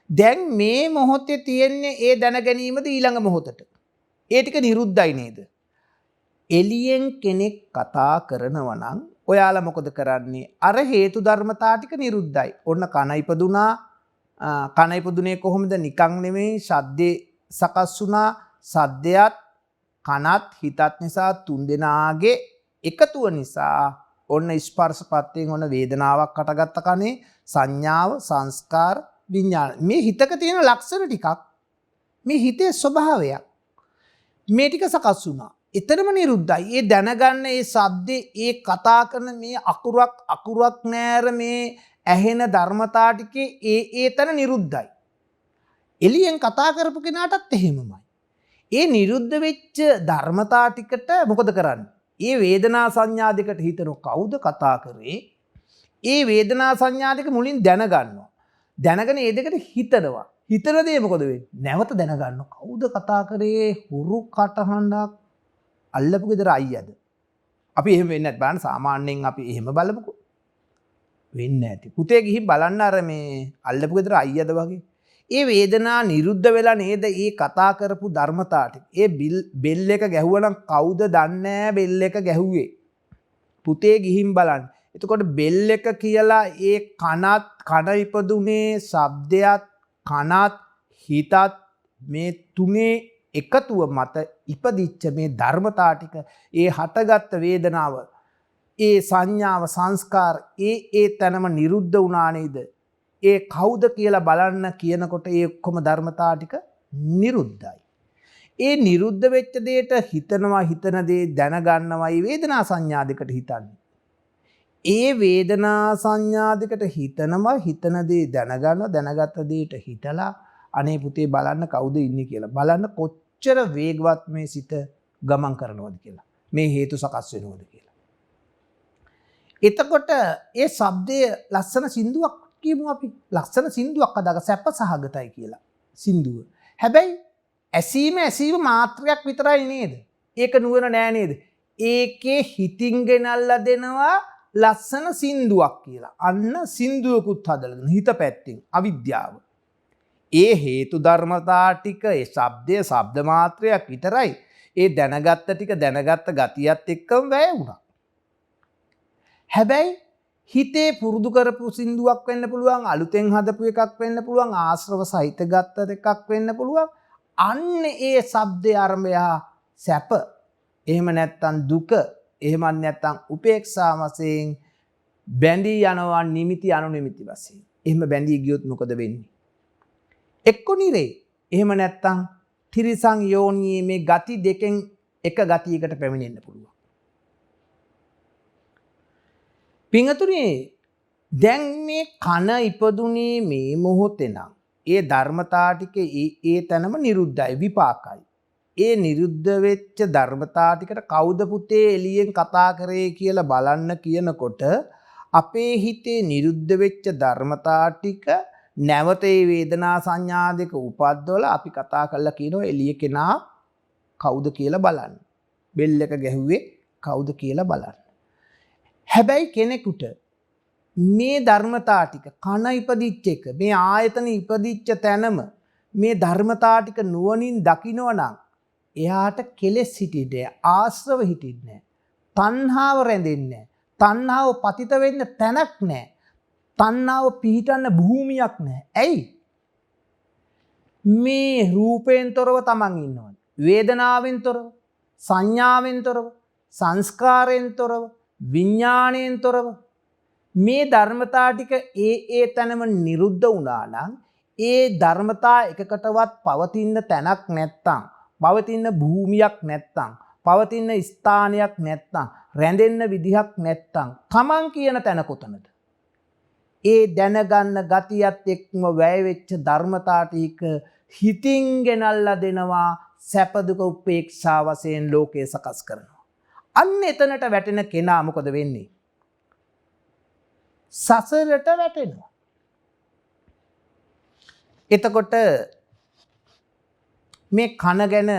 දැන් මේ මොහොතේ තියෙන්නේ ඒ දැන ගැනීමද ඊළඟ මොහොතට. ඒ ටික නිරුද්ධයි නේද? එළියෙන් කෙනෙක් කතා කරනවා නම් ඔයාලා මොකද කරන්නේ? අර හේතු ධර්මතා ටික නිරුද්ධයි. ඔන්න කන ඉපදුනා. කන ඉපදුනේ කොහොමද? නිකන් නෙමෙයි ශබ්දේ සකස් වුණා. සද්දයත් කනත් හිතත් නිසා තුන්දෙනාගේ එකතුව නිසා ඔන්න ස්පර්ශපත්යෙන් ඔන්න වේදනාවක් හටගත්ත කනේ සංඥාව සංස්කාර විඥාන. මේ හිතක තියෙන ලක්ෂණ ටිකක් මේ හිතේ ස්වභාවයක් මේ ටික සකස් වුණා. එතරම් නිරුද්ධයි. ඒ දැනගන්න ඒ ශබ්දේ ඒ කතා කරන මේ අකුරක් නෑර මේ ඇහෙන ධර්මතා ටිකේ ඒ තන නිරුද්ධයි. එළියෙන් කතා කරපු කෙනාටත් එහෙමමයි. ඒ නිරුද්ධ වෙච්ච ධර්මතා ටිකට මොකද කරන්නේ? ඒ වේදනා සංඥා දෙකට හිතන කවුද කතා කරේ? ඒ වේදනා සංඥා දෙක මුලින් දැනගන්නවා. දැනගෙන ඒ දෙකට හිතනවා. හිතන දේ මොකද වෙන්නේ? නැවත දැනගන්නවා. කවුද කතා කරේ? හුරු කටහඬක් අල්ලපු ගෙදර අයියද? අපි එහෙම වෙන්නේ නැත්. බලන්න සාමාන්‍යයෙන් අපි එහෙම බලමුකෝ. වෙන්නේ නැති. පුතේ ගිහින් බලන්න අර මේ අල්ලපු ගෙදර අයියද වගේ. ඒ වේදනා නිරුද්ධ වෙලා නේද ඒ කතා කරපු ධර්මතාවට. ඒ බෙල් එක ගැහුවනම් කවුද දන්නේ බෙල් එක ගැහුවේ? පුතේ ගිහින් බලන්න. එතකොට බෙල් එක කියලා ඒ කන ඉපදුනේ ශබ්දයත් කනත් හිතත් මේ තුනේ එකතුව මත ඉපදිච්ච මේ ධර්මතා ටික ඒ හටගත්ත වේදනාව ඒ සංඥාව සංස්කාර ඒ තැනම නිරුද්ධ වුණා නේද? ඒ කවුද කියලා බලන්න කියනකොට ඒ ඔක්කොම ධර්මතා ටික නිරුද්ධයි. ඒ නිරුද්ධ වෙච්ච දෙයට හිතනවා හිතන දේ දැනගන්නවයි වේදනා සංඥා දෙකට හිතන්නේ. ඒ වේදනා සංඥා දෙකට හිතනවා හිතන දේ දැනගන්නවා දැනගත්ත දෙයට හිතලා අනේ පුතේ බලන්න කවුද ඉන්නේ කියලා. බලන්න කොච්චර වේගවත් මේ සිත ගමන් කරනවද කියලා. මේ හේතු සකස් වෙනවද කියලා. එතකොට ඒ ශබ්දයේ ලස්සන සින්දුවක් කියමු අපි. ලස්සන සින්දුවක් අදාක සැප සහගතයි කියලා. සින්දුව. හැබැයි ඇසීම මාත්‍රයක් විතරයි නේද? ඒක නුවණ නෑ නේද? ඒකේ හිතින් ගෙනල්ලා දෙනවා ලස්සන සින්දුවක් කියලා. අන්න සින්දුවකුත් හදලා දෙන හිත පැත්තෙන් අවිද්‍යාව. ඒ හේතු ධර්මතා ටික ඒ ශබ්දය ශබ්ද මාත්‍රයක් විතරයි. ඒ දැනගත්ත ටික දැනගත්ත ගතියත් එක්කම වැය වුණා. හැබැයි හිතේ පුරුදු කරපු සින්දුවක් වෙන්න පුළුවන් අලුතෙන් හදපු එකක් වෙන්න පුළුවන් ආශ්‍රව සහිත ගත්ත එකක් වෙන්න පුළුවන්. අන්න ඒ ශබ්දේ අරඹය සැප එහෙම නැත්තම් දුක එහෙම නැත්තම් උපේක්ෂා වශයෙන් බැඳී යනවා නිමිති අනුනිමිති වශයෙන්. එහෙම බැඳී ගියොත් මොකද වෙන්නේ? එක්ක නිරේ. එහෙම නැත්තම් තිරිසං යෝනියේ මේ ගති දෙකෙන් එක ගතියකට පැමිණෙන්න පුළුවන්. පිංගතුනේ දැන් මේ කන ඉපදුනේ මේ මොහොතේ නම් ඒ ධර්මතා ටික ඒ තැනම නිරුද්ධයි විපාකයි. ඒ නිරුද්ධ වෙච්ච ධර්මතා ටිකට කවුද පුතේ එළියෙන් කතා කරේ කියලා බලන්න කියනකොට අපේ හිතේ නිරුද්ධ වෙච්ච ධර්මතා ටික නැවත ඒ වේදනා සංඥා දෙක උපද්දවලා අපි කතා කරලා කියනවා එළිය කෙනා කවුද කියලා බලන්න. බෙල් එක ගැහුවේ කවුද කියලා බලන්න. හැබැයි කෙනෙකුට මේ ධර්මතා ටික කන ඉපදිච්ච එක මේ ආයතන ඉපදිච්ච තැනම මේ ධර්මතා ටික නුවණින් දකිනවා නම් එයාට කෙලෙස් හිටින්නේ ආශ්‍රව හිටින්නේ තණ්හාව රැඳෙන්නේ තණ්හාව පතිත වෙන්න තැනක් නැහැ තණ්හාව පිහිටන්න භූමියක් නැහැ. ඇයි? මේ රූපයෙන් තොරව තමන් ඉන්නවා. වේදනාවෙන් තොරව, සංඥාවෙන් තොරව, සංස්කාරයෙන් තොරව, විඥාණයෙන් තොරව මේ ධර්මතා ටික ඒ තැනම නිරුද්ධ වුණා නම් ඒ ධර්මතා එකකටවත් පවතින තැනක් නැත්තම් පවතින භූමියක් නැත්තම්, පවතින ස්ථානයක් නැත්තම්, රැඳෙන්න විදිහක් නැත්තම් තමන් කියන තැන කොතනද? ඒ දැනගන්න ගතියත් එක්ම වැය වෙච්ච ධර්මතා ටික හිතින් ගෙනල්ලා දෙනවා, සැප දුක උපේක්ෂා වශයෙන් ලෝකේ සකස් කරනවා. අන්න එතනට වැටෙන කෙනා මොකද වෙන්නේ? සසරට වැටෙනවා. එතකොට මේ කන ගැන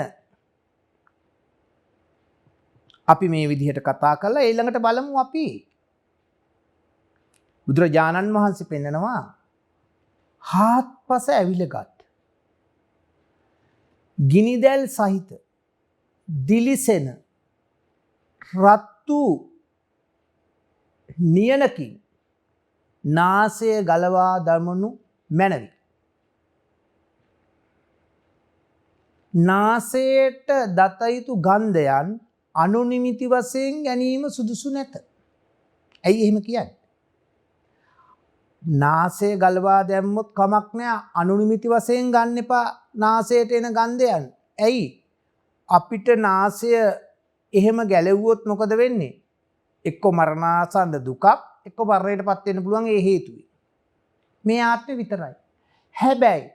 අපි මේ විදිහට කතා කළා. ඊළඟට බලමු අපි බුදුරජාණන් වහන්සේ පෙන්නනවා හාත්පස ඇවිලගත් ගිනිදැල් සහිත දිලිසෙන රත්තු නියනකින් නාසය ගලවා දමනු මැනවි. නාසයට දත යුතු ගන්ධයන් අනුනිමිති වශයෙන් ගැනීම සුදුසු නැත. ඇයි එහෙම කියන්නේ? නාසය ගලවා දැම්මොත් කමක් නෑ, අනුනිමිති වශයෙන් ගන්න එපා නාසයට එන ගන්ධයන්. ඇයි? අපිට නාසය එහෙම ගැලවුවොත් මොකද වෙන්නේ? එක්ක මරණාසන්න දුකක්, එක්ක මරණයටපත් වෙන්න පුළුවන් ඒ හේතුවයි. මේ ආත්මේ විතරයි. හැබැයි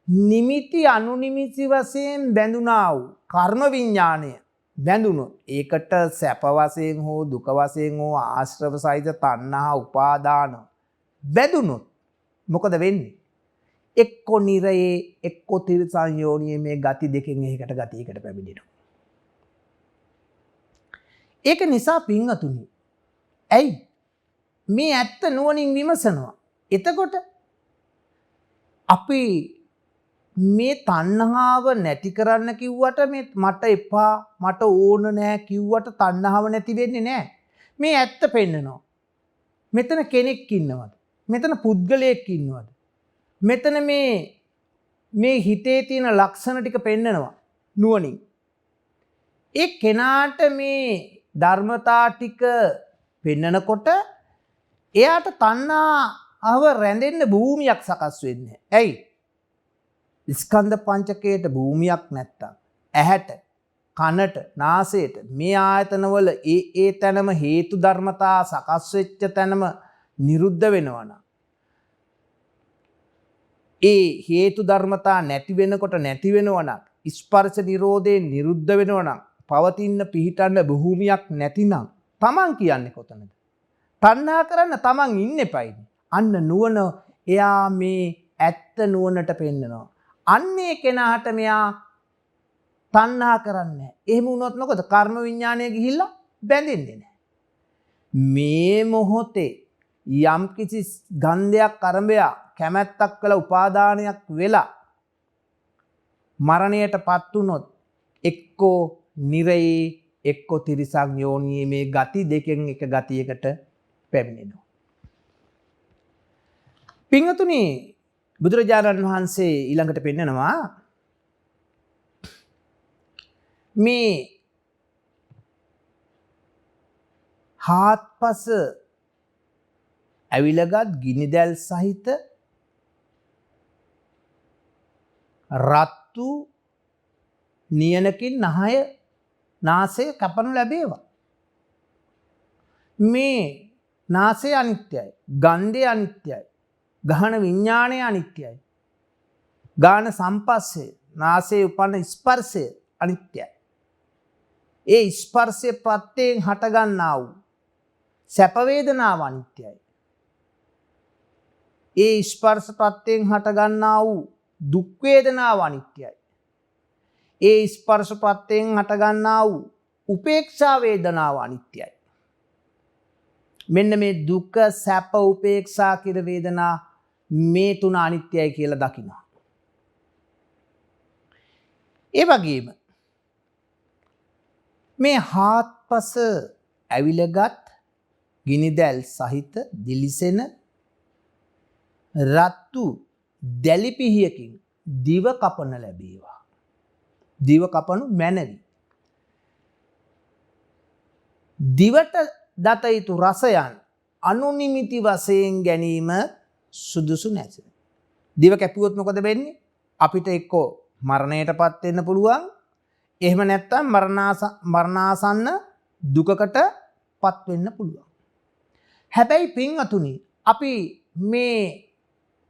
නිමිති අනුනිමිති වශයෙන් බැඳුනා වූ කර්ම විඥාණය බැඳුනොත්, ඒකට සැප වශයෙන් හෝ දුක වශයෙන් හෝ ආශ්‍රව සහිත තණ්හා උපාදාන බැඳුනොත් මොකද වෙන්නේ? එක්ක නිරයේ එක්ක තිරිසන් යෝනියේ මේ ගති දෙකෙන් එකකට ගතියකට පැමිණෙනවා. ඒක නිසා පින්වතුනි, ඇයි මේ ඇත්ත නුවණින් විමසනවා. එතකොට අපි මේ තණ්හාව නැති කරන්න කිව්වට, මේ මට එපා මට ඕන නෑ කිව්වට තණ්හාව නැති වෙන්නේ නෑ. මේ ඇත්ත පෙන්නනවා. මෙතන කෙනෙක් ඉන්නවද? මෙතන පුද්ගලයෙක් ඉන්නවද? මෙතන මේ හිතේ තියෙන ලක්ෂණ ටික පෙන්නනවා නුවණින්. ඒ කෙනාට මේ ධර්මතා ටික පෙන්නනකොට එයාට තණ්හාව රැඳෙන්න භූමියක් සකස් වෙන්නේ. ඇයි? ස්කන්ධ පංචකයට භූමියක් නැත්තම්, ඇහැට, කනට, නාසයට මේ ආයතනවල ඒ තැනම හේතු ධර්මතා සකස් වෙච්ච තැනම නිරුද්ධ වෙනවා නම්, ඒ හේතු ධර්මතා නැති වෙනකොට නැති වෙනවා නම්, ස්පර්ශ නිරෝධයෙන් නිරුද්ධ වෙනවා නම්, පවතින පිහිටන්න භූමියක් නැතිනම් තමන් කියන්නේ කොතනද? තණ්හා කරන්න තමන් ඉන්න එපයි. අන්න නුවණ, එයා මේ ඇත්ත නුවණට පෙන්නනවා. අන්නේ කෙනාට මෙයා තණ්හා කරන්නේ. එහෙම වුණොත් මොකද? කර්ම විඥානය ගිහිල්ලා බැඳෙන්නේ නැහැ. මේ මොහොතේ යම් කිසි ගන්ධයක් අරඹයා කැමැත්තක් කළ උපාදානයක් වෙලා මරණයටපත් වුණොත්, එක්කෝ නිරයේ එක්කෝ තිරිසන් යෝනියේ මේ ගති දෙකෙන් එක ගතියකට පැමිණෙනවා. පින්වතුනි, බුදුරජාණන් වහන්සේ ඊළඟට පෙන්නනවා මේ හාත්පස ඇවිලගත් ගිනිදැල් සහිත රත්තු නියනකින් නාසය කපනු ලැබේවා. මේ නාසය අනිත්‍යයි, ගන්ධය අනිත්‍යයි, ගහන විඥාණය අනිත්‍යයි, ගාන සම්පස්සය, නාසයේ උපන්න ස්පර්ශය අනිත්‍යයි. ඒ ස්පර්ශය ප්‍රත්‍යයෙන් හටගන්නා වූ සැප වේදනාව අනිත්‍යයි. ඒ ස්පර්ශ ප්‍රත්‍යයෙන් හටගන්නා වූ දුක් වේදනාව අනිත්‍යයි. ඒ ස්පර්ශ ප්‍රත්‍යයෙන් හටගන්නා වූ උපේක්ෂා වේදනාව අනිත්‍යයි. මෙන්න මේ දුක, සැප, උපේක්ෂා කියන වේදනා මේ තුන අනිත්‍යයි කියලා දකිනවා. ඒ වගේම මේ හාත්පස ඇවිලගත් ගිනිදැල් සහිත දිලිසෙන රත්තු දැලිපිහියකින් දිව කපන ලැබේවා. දිව කපනු මැනවි. දිවට දත යුතු රසයන් අනුනිමිති වශයෙන් ගැනීම සුදුසු නැත. දිව කැපුවොත් මොකද වෙන්නේ? අපිට එක්කෝ මරණයටපත් වෙන්න පුළුවන්, එහෙම නැත්නම් මරණාසන්න දුකකට පත් වෙන්න පුළුවන්. හැබැයි පින්වතුනි අපි මේ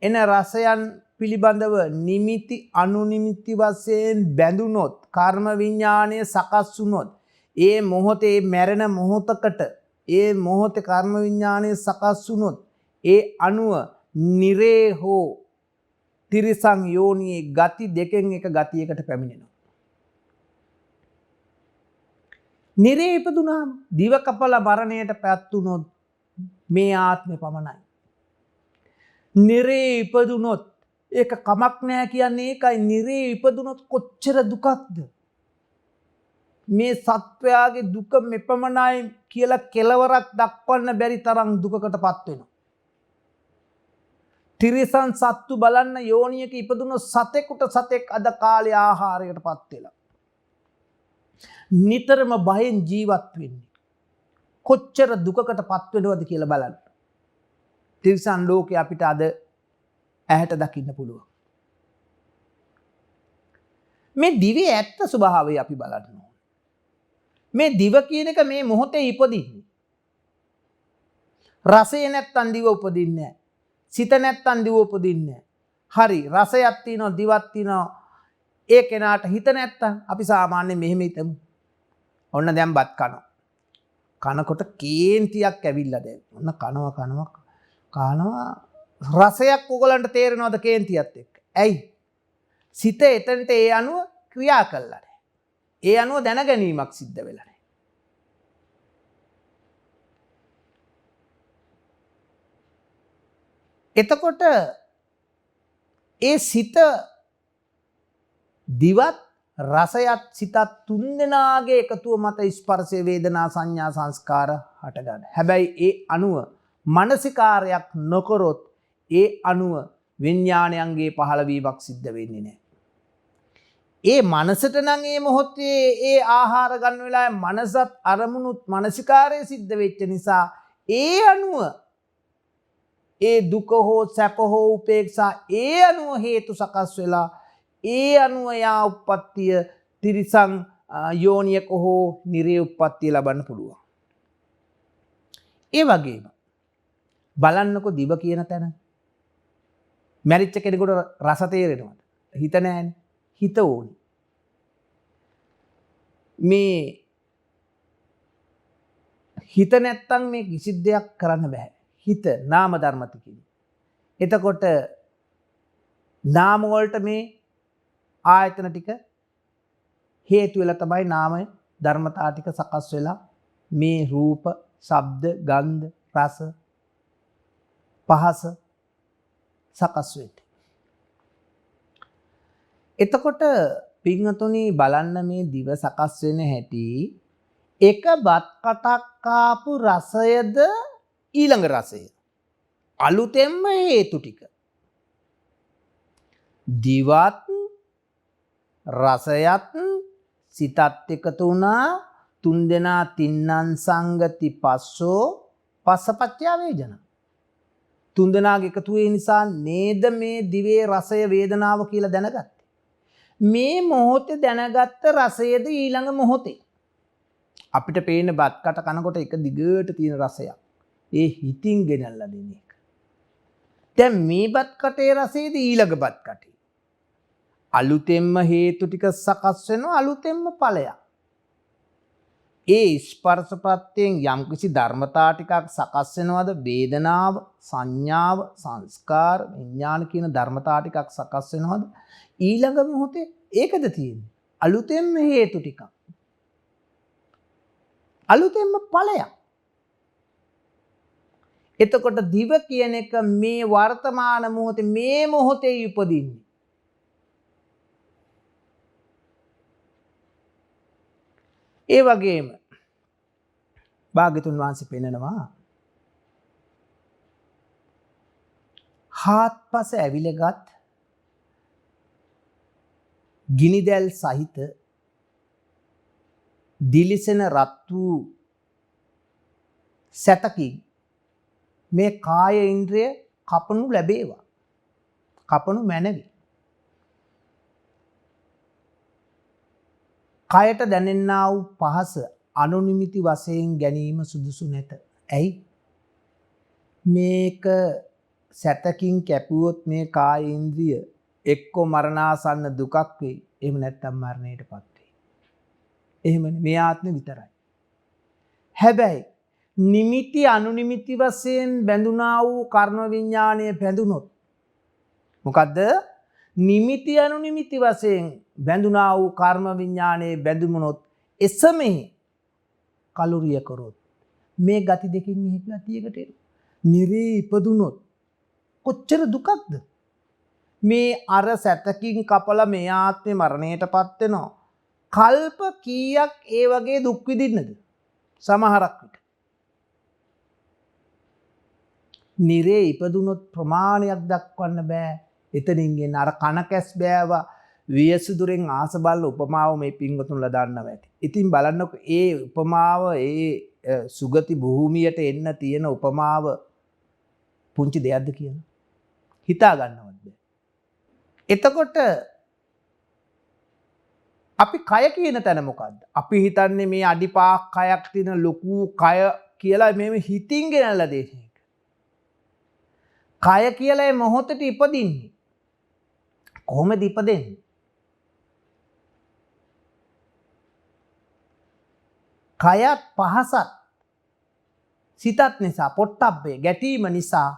එන රසයන් පිළිබඳව නිමිති අනුනිමිති වශයෙන් බැඳුනොත් කර්ම විඥානය සකස් වුනොත් ඒ මොහොතේ මැරෙන මොහොතකට ඒ මොහොතේ කර්ම විඥානය සකස් වුනොත් ඒ අනුව නිරේ හෝ තිරිසං යෝනියේ ගති දෙකෙන් එක ගතියකට පැමිණෙනවා. නිරේ ඉපදුනාම දිව කපලා මරණයට පත් වුනොත් මේ ආත්මේ පමණයි. නිරේ ඉපදුනොත් ඒක කමක් නෑ කියන්නේ ඒකයි. නිරේ ඉපදුනොත් කොච්චර දුකක්ද? මේ සත්වයාගේ දුක මෙපමණයි කියලා කෙලවරක් දක්වන්න බැරි තරම් දුකකටපත් වෙනවා. තිරිසන් සත්තු බලන්න යෝනියක ඉපදුනොත් සතෙකුට සතෙක් අද කාලේ ආහාරයකටපත් වෙලා නිතරම බයෙන් ජීවත් වෙන්නේ. කොච්චර දුකකටපත් වෙනවද කියලා බලන්න. තිරිසන් ලෝකේ අපිට අද ඇහැට දකින්න පුළුවන්. මේ දිවේ ඇත්ත ස්වභාවය අපි බලන්න ඕනේ. මේ දිව කියන එක මේ මොහොතේ ඉපදින්නේ. රසය නැත්තම් දිව උපදින්නේ නැහැ. සිත නැත්තම් දිව උපදින්නේ නැහැ. හරි රසයක් තියෙනවා දිවක් තියෙනවා. ඒ කෙනාට හිත නැත්තම් අපි සාමාන්‍යයෙන් මෙහෙම හිතමු. ඔන්න දැන් බත් කනවා. කනකොට කේන්තියක් ඇවිල්ලා දැන්. ඔන්න කනවා රසයක් ඔයගලන්ට තේරෙනවද කේන්තියත් එක්ක? ඇයි? සිත එතනට ඒ අනුව ක්‍රියා කළා නැහැ. ඒ අනුව දැනගැනීමක් සිද්ධ වෙලා නැහැ. එතකොට ඒ සිත දිවත් රසයත් සිතත් තුන්දෙනාගේ එකතුව මත ස්පර්ශය වේදනා සංඥා සංස්කාර හට ගන්න. හැබැයි ඒ අනුව මානසිකාරයක් නොකරොත් ඒ අනුව විඥානයන්ගේ පහළවීමක් සිද්ධ වෙන්නේ නැහැ. ඒ මනසට නම් මේ මොහොතේ ඒ ආහාර ගන්න වෙලාවේ මනසත් අරමුණුත් මානසිකාරය සිද්ධ වෙච්ච නිසා ඒ අනුව ඒ දුක හෝ සැප හෝ උපේක්ෂා ඒ අනුව හේතු සකස් වෙලා ඒ අනුව යා උප්පත්තිය තිරිසං යෝනියක හෝ නිරේ උප්පත්තිය ලබන්න පුළුවන්. ඒ වගේම බලන්නකො දිව කියන තැන මැරිච්ච කෙනෙකුට රස තේරෙනවද? හිත නැහැනේ. හිත ඕනේ. මේ හිත නැත්තම් මේ කිසි දෙයක් කරන්න බෑ. හිත නාම ධර්මති කියන්නේ. එතකොට නාම වලට මේ ආයතන ටික හේතු වෙලා තමයි නාම ධර්මතා ටික සකස් වෙලා මේ රූප, ශබ්ද, ගන්ධ, රස, පහස සකස් වෙන්නේ. එතකොට පින්වතුනි බලන්න මේ දිව සකස් වෙන හැටි එක බත් කටක් කාපු රසයද ඊළඟ රසය අලුතෙන්ම හේතු ටික දිවත් රසයත් සිතත් එකතු වුණා තුන්දෙනා තින්නං සංගති පස්සෝ පස්සපච්චය වේදනා තුන්දෙනාගේ එකතු වේ නිසා නේද මේ දිවේ රසය වේදනාව කියලා දැනගත්තේ. මේ මොහොතේ දැනගත්ත රසයද ඊළඟ මොහොතේ අපිට පේන බත් කට කනකොට එක දිගට තියෙන රසයක්. ඒ හිතින් ගෙනල්ලා දෙන එක. දැන් මේ බත් කටේ රසයේද ඊළඟ බත් කටේ. අලුතෙන්ම හේතු ටික සකස් වෙනවා අලුතෙන්ම ඵලයක්. ඒ ස්පර්ශපත්යෙන් යම්කිසි ධර්මතා ටිකක් සකස් වෙනවද වේදනාව, සංඥාව, සංස්කාර, විඥාන කියන ධර්මතා ටිකක් සකස් වෙනවද ඊළඟ මොහොතේ ඒකද තියෙන්නේ. අලුතෙන්ම හේතු ටිකක්. අලුතෙන්ම ඵලයක්. එතකොට දිව කියන එක මේ වර්තමාන මොහොතේ මේ මොහොතේ උපදින්නේ. ඒ වගේම භාග්‍යතුන් වහන්සේ පෙන්නනවා හාත්පස ඇවිලගත් ගිනිදැල් සහිත දිලිසෙන රත් වූ සැතකින් මේ කාය ඉන්ද්‍රිය කපනු ලැබේවා. කපනු මැනවි. කයට දැනෙන්නා වූ පහස අනුනිමිති වශයෙන් ගැනීම සුදුසු නැත. ඇයි? මේක සැතකින් කැපුවොත් මේ කාය ඉන්ද්‍රිය එක්ක මරණාසන්න දුකක් වෙයි. එහෙම නැත්නම් මරණයටපත් වෙයි. එහෙමනේ මේ ආත්මෙ විතරයි. හැබැයි නිමිති අනුනිමිති වශයෙන් බැඳුනා වූ කර්ම විඥාණය බැඳුනොත් මොකද්ද? නිමිති අනුනිමිති වශයෙන් බැඳුනා වූ කර්ම විඥාණය බැඳුමුනොත් එසමෙහි කලුරිය කරොත් මේ ගති දෙකින් මිහි ගතියකට එනවා. නිරේ ඉපදුනොත් කොච්චර දුකක්ද? මේ අර සැතකින් කපලා මේ ආත්මේ මරණයටපත් වෙනවා. කල්ප කීයක් ඒ වගේ දුක් විඳින්නද? සමහරක් විට. නිරේ ඉපදුනොත් ප්‍රමාණයක් දක්වන්න බෑ. එතනින් ගෙන අර කන කැස් බෑව වියසුදුරෙන් ආස බල්ල උපමාව මේ පින්වතුන්ලා දන්නවා ඇති. ඉතින් බලන්නකො ඒ උපමාව ඒ සුගති භූමියට එන්න තියෙන උපමාව පුංචි දෙයක්ද කියලා හිතා ගන්නවත් බෑ. එතකොට අපි කය කියන තැන මොකද්ද? අපි හිතන්නේ මේ අඩි 5ක් කයක් තියෙන ලොකු කය කියලා මේ හිතින් ගෙනල්ලා දෙන එක. කය කියලා මේ මොහොතට ඉපදින්නේ. කොහොමද ඉපදෙන්නේ? කයත් පහසත් සිතත් නිසා පොට්ටබ්බේ ගැටීම නිසා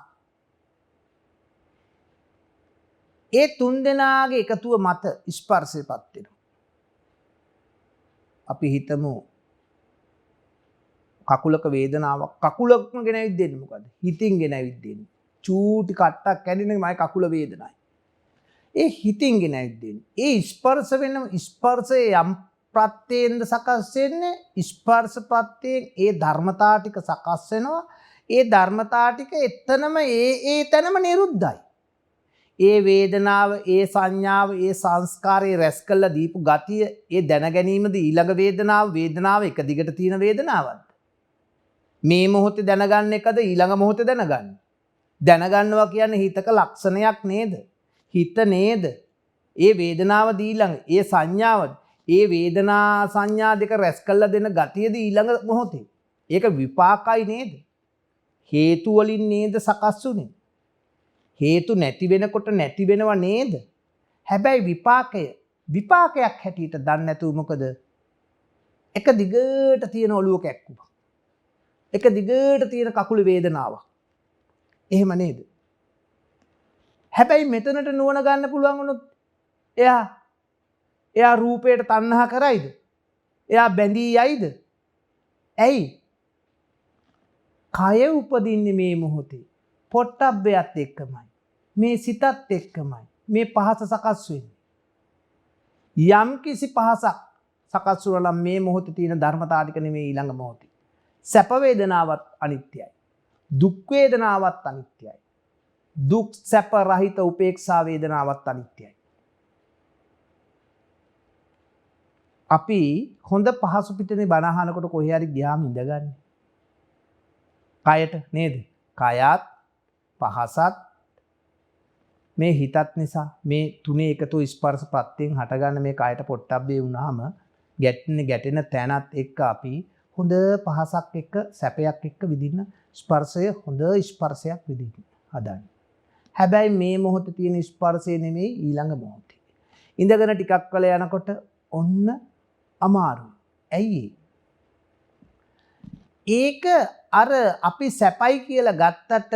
ඒ තුන් දෙනාගේ එකතුව මත ස්පර්ශයපත් වෙනවා. අපි හිතමු කකුලක වේදනාවක් කකුලක්ම ගෙනවිත් දෙන්නේ මොකද? හිතින් ගෙනවිත් දෙන්නේ. චූටි කට්ටක් කැඩෙන මයි කකුල වේදනයි. ඒ හිතින් ගෙනවිත් දෙන්නේ. ඒ ස්පර්ශ වෙන ස්පර්ශයේ යම් ප්‍රත්‍යයෙන්ද සකස් වෙන්නේ ස්පර්ශ ප්‍රත්‍යයෙන් ඒ ධර්මතා ටික සකස් වෙනවා. ඒ ධර්මතා ටික එතනම ඒ තැනම නිරුද්ධයි. ඒ වේදනාව, ඒ සංඥාව, ඒ සංස්කාරය රැස් කළා දීපු ගතිය, ඒ දැන ගැනීමද ඊළඟ වේදනාව එක දිගට තියෙන වේදනාවක්ද? මේ මොහොතේ දැනගන්න එකද ඊළඟ මොහොතේ දැනගන්නේ? දැනගන්නවා කියන්නේ හිතක ලක්ෂණයක් නේද? හිත නේද? ඒ වේදනාව ඊළඟ, ඒ සංඥාවද, ඒ වේදනා සංඥා දෙක රැස් කළා දෙන ගතියද ඊළඟ මොහොතේ? ඒක විපාකයි නේද? හේතු වලින් නේද සකස් වුනේ? හේතු නැති වෙනකොට නැති වෙනව නේද? හැබැයි විපාකයක් හැටියට දන්නේ නැතුව මොකද? එක දිගට තියෙන ඔළුව කැක්කුවා. එක දිගට තියෙන කකුල වේදනාවක්. එහෙම නේද? හැබැයි මෙතනට නුවණ ගන්න පුළුවන් වුණොත් එයා රූපයට තණ්හා කරයිද? එයා බැඳී යයිද? ඇයි? කය උපදින්නේ මේ මොහොතේ. පොට්ටබ්බයත් එක්කමයි. මේ සිතත් එක්කමයි. මේ පහස සකස් වෙන්නේ. යම් කිසි පහසක් සකස් වුණා නම් මේ මොහොතේ තියෙන ධර්මතාව ටික නෙමෙයි ඊළඟ මොහොතේ. සැප වේදනාවත් අනිත්‍යයි. දුක් වේදනාවත් අනිත්‍යයි. දුක් සැප රහිත උපේක්ෂා වේදනාවත් අනිත්‍යයි. අපි හොඳ පහසු පිටනේ බණ අහනකොට කොහේ හරි ගියාම ඉඳගන්නේ. කයට නේද? කයත් පහසත් මේ හිතත් නිසා මේ තුනේ එකතු ස්පර්ශ ප්‍රත්‍යයෙන් හටගන්න මේ කයට පොට්ටබ්බේ වුණාම ගැටෙන තැනත් එක්ක අපි හොඳ පහසක් එක්ක සැපයක් එක්ක විඳින්න ස්පර්ශය හොඳ ස්පර්ශයක් විඳින්න හදන්න. හැබැයි මේ මොහොතේ තියෙන ස්පර්ශය නෙමෙයි ඊළඟ මොහොතේ. ඉඳගෙන ටිකක් කල යනකොට ඔන්න අමාරුයි. ඇයි? ඒක අර අපි සැපයි කියලා ගත්තට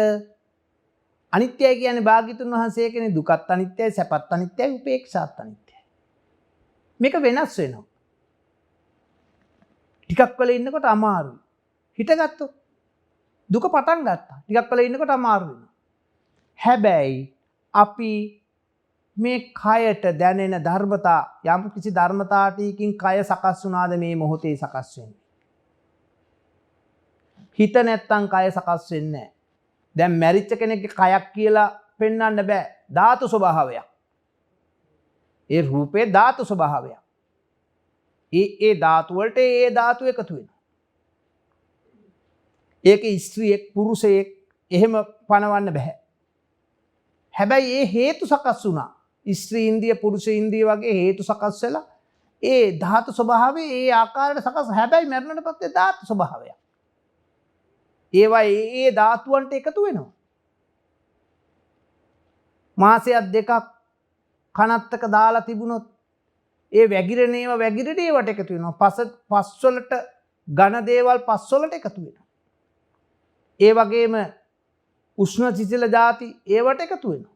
අනිත්‍යයි කියන්නේ භාග්‍යතුන් වහන්සේ කියන්නේ දුකත් අනිත්‍යයි, සැපත් අනිත්‍යයි, උපේක්ෂාත් අනිත්‍යයි. මේක වෙනස් වෙනවා. ටිකක් වෙල ඉන්නකොට අමාරුයි. හිටගත්තොත් දුක පටන් ගත්තා. ටිකක් වෙල ඉන්නකොට අමාරු වෙනවා. හැබැයි අපි මේ කයට දැනෙන ධර්මතා යම් කිසි ධර්මතා ටිකකින් කය සකස් වුණාද මේ මොහොතේ සකස් වෙන්නේ. හිත නැත්තම් කය සකස් වෙන්නේ නැහැ. දැන් මැරිච්ච කෙනෙක්ගේ කයක් කියලා පෙන්වන්න බෑ. ධාතු ස්වභාවයක්. ඒ රූපේ ධාතු ස්වභාවයක්. ඒ ධාතු වලට ඒ ධාතු එකතු වෙනවා. ඒක ස්ත්‍රියෙක් පුරුෂයෙක් එහෙම පනවන්න බෑ. හැබැයි ඒ හේතු සකස් වුණා. ස්ත්‍රී ඉන්ද්‍රිය පුරුෂ ඉන්ද්‍රිය වගේ හේතු සකස් වෙලා ඒ ධාතු ස්වභාවය ඒ ආකාරයට සකස්. හැබැයි මරණයට පස්සේ ධාතු ස්වභාවය. ඒවා ඒ ධාතුන්ට එකතු වෙනවා. මාසයක් දෙකක් කනත්තක දාලා තිබුණොත් ඒ වැగిරෙන ඒවා වැగిරෙන ඒවට එකතු වෙනවා. පස් වලට ඝන දේවල් පස් වලට එකතු වෙනවා. ඒ වගේම උෂ්ණ සිසිල ಜಾති ඒවට එකතු වෙනවා.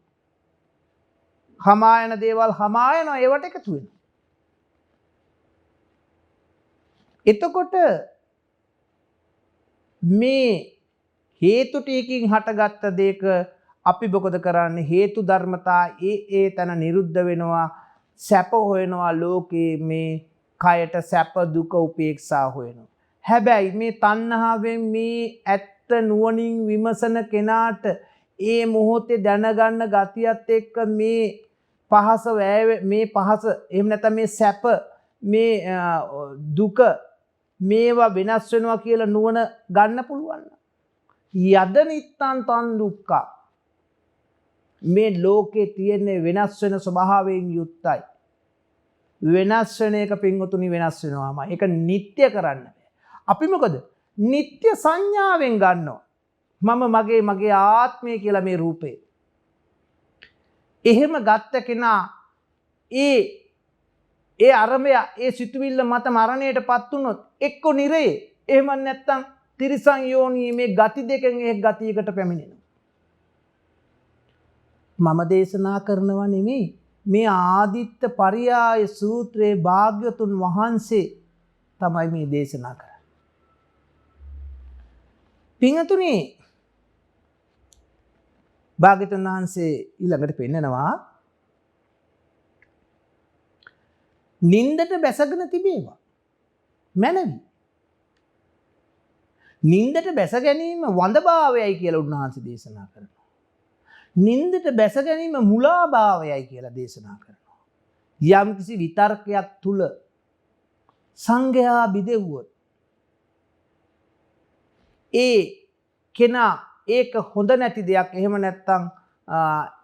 හමායන දේවල් හමායන ඒවට එකතු වෙනවා. එතකොට මේ හේතු ටිකකින් හටගත්ත දෙයක අපි මොකද කරන්නේ? හේතු ධර්මතා ඒ තන නිරුද්ධ වෙනවා. සැප හොයනවා ලෝකේ මේ කයට සැප දුක උපේක්ෂා හොයනවා. හැබැයි මේ තණ්හාවෙන් මේ ඇත්ත නුවණින් විමසන කෙනාට ඒ මොහොතේ දැනගන්න ගතියත් එක්ක මේ පහස මේ පහස එහෙම නැත්නම් මේ සැප මේ දුක මේවා වෙනස් වෙනවා කියලා නුවණ ගන්න පුළුවන්. යද නිත්තං තං දුක්ඛ මේ ලෝකේ තියෙන වෙනස් වෙන ස්වභාවයෙන් යුක්තයි. වෙනස් වෙන එක පින්වතුනි වෙනස් වෙනවාම ඒක නිට්ටය කරන්න බෑ. අපි මොකද? නිට්ටය සංඥාවෙන් ගන්නවා. මම මගේ ආත්මය කියලා මේ රූපේ. එහෙම ගත්ත කෙනා ඒ අරමය ඒ සිතුවිල්ල මත මරණයටපත් වුණොත් එක්ක නිරේ එහෙම නැත්නම් තිරිසන් යෝනී මේ ගති දෙකෙන් එක් ගතියකට පැමිණෙනවා. මම දේශනා කරනවා නෙමෙයි මේ ආදිත්ත පරියාය සූත්‍රයේ භාග්‍යතුන් වහන්සේ තමයි මේ දේශනා කරන්නේ. පින්තුනි භාග්‍යතුන් වහන්සේ ඊළඟට පෙන්නනවා නින්දට බැසගෙන තිබේවා මැනවි. නින්දට බැස ගැනීම වඳභාවයයි කියලා උන්වහන්සේ දේශනා කරනවා. නින්දට බැස ගැනීම මුලාභාවයයි කියලා දේශනා කරනවා. යම් කිසි විතර්කයක් තුල සංඝයා බිදෙව්වොත් ඒ කෙනා ඒක හොඳ නැති දෙයක්. එහෙම නැත්නම්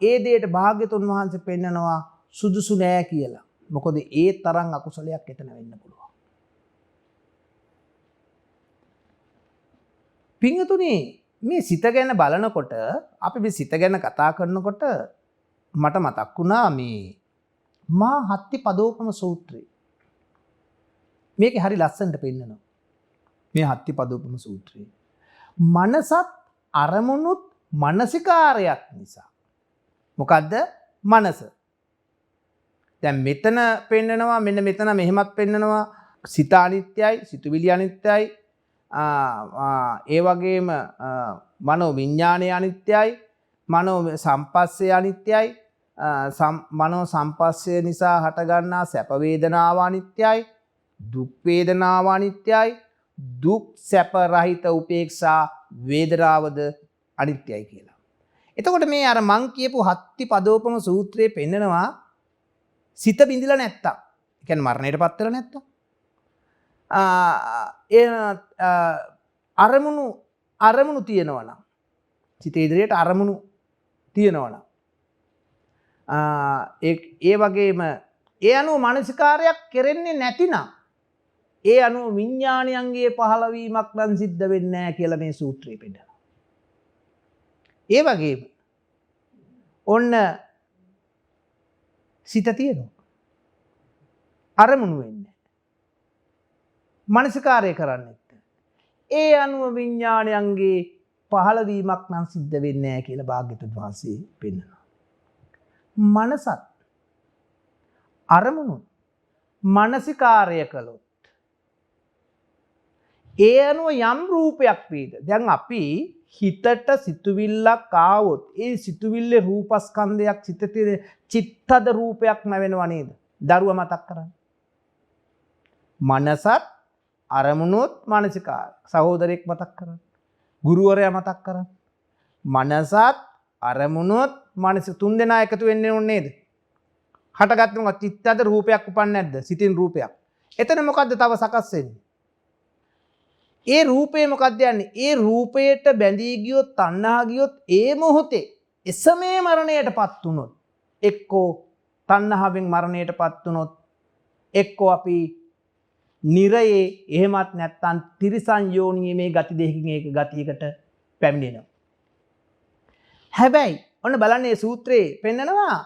ඒ දෙයට භාග්‍යතුන් වහන්සේ පෙන්නනවා සුදුසු නෑ කියලා. මොකද ඒ තරම් අකුසලයක් එතන වෙන්න පුළුවන්. පින්තුනි මේ සිත ගැන බලනකොට අපි මේ සිත ගැන කතා කරනකොට මට මතක් වුණා මේ මා හත්ති පදෝපම සූත්‍රය. මේක හරි ලස්සනට පෙන්නනවා. මේ හත්ති පදෝපම සූත්‍රය. මනසත් අරමුණුත් මානසිකාරයක් නිසා. මොකද්ද? මනස. දැන් මෙතන පෙන්නනවා මෙන්න මෙතන මෙහෙමත් පෙන්නනවා සිත අනිත්‍යයි, සිතුවිලි අනිත්‍යයි. ඒ වගේම මනෝ විඥානය අනිත්‍යයි, මනෝ සම්පස්සේ අනිත්‍යයි, මනෝ සම්පස්සේ නිසා හටගන්නා සැප වේදනාව අනිත්‍යයි, දුක් වේදනාව අනිත්‍යයි, දුක් සැප රහිත උපේක්ෂා වේදනාවද අනිත්‍යයි කියලා. එතකොට මේ අර මං කියපු හත්ති පදෝපම සූත්‍රයේ පෙන්නනවා සිත බිඳිලා නැත්තම්, ඒ කියන්නේ මරණයටපත් වෙලා නැත්තම් අරමුණු තියෙනවා නම් සිත ඉදිරියට අරමුණු තියෙනවා නම් ඒ වගේම ඒ අනුව මානසිකාරයක් කෙරෙන්නේ නැතිනම් ඒ අනුව විඥානයන්ගේ පහළවීමක් නම් සිද්ධ වෙන්නේ නැහැ කියලා මේ සූත්‍රයේ පෙන්නනවා. ඒ වගේම ඔන්න සිත තියෙනවා අරමුණු වෙන්නේ මනසිකාරය කරන්නේ. ඒ අනුව විඥානයන්ගේ පහළවීමක් නම් සිද්ධ වෙන්නේ නැහැ කියලා භාග්‍යතුන් වහන්සේ පෙන්නනවා. මනසත් අරමුණු මනසිකාරය කළොත් ඒ අනුව යම් රූපයක් වේද. දැන් අපි හිතට සිතුවිල්ලක් ආවොත් ඒ සිතුවිල්ලේ රූපස්කන්ධයක් සිතේ චිත්තද රූපයක් නැවෙනවා නේද? දරුවා මතක් කරන්න. මනසත් අරමුණුත් මානසිකාර. සහෝදරයෙක් මතක් කරන්න. ගුරුවරයා මතක් කරන්න. මනසත් අරමුණුත් මානස තුන් දෙනා එකතු වෙන්නේ නේද? හටගත්ත මොකක්ද? චිත්තද රූපයක් උපන්නේ නැද්ද? සිතින් රූපයක්. එතන මොකද්ද තව සකස් වෙන්නේ? ඒ රූපේ මොකක්ද යන්නේ? ඒ රූපයට බැඳී ගියොත් තණ්හා ගියොත් ඒ මොහොතේ එසමේ මරණයටපත් වුනොත් එක්කෝ තණ්හාවෙන් මරණයටපත් වුනොත් එක්කෝ අපි නිරයේ එහෙමත් නැත්නම් තිරිසන් යෝනියේ මේ ගති දෙකකින් ඒක ගතියකට පැමිණෙනවා. හැබැයි ඔන්න බලන්න මේ සූත්‍රයේ පෙන්නනවා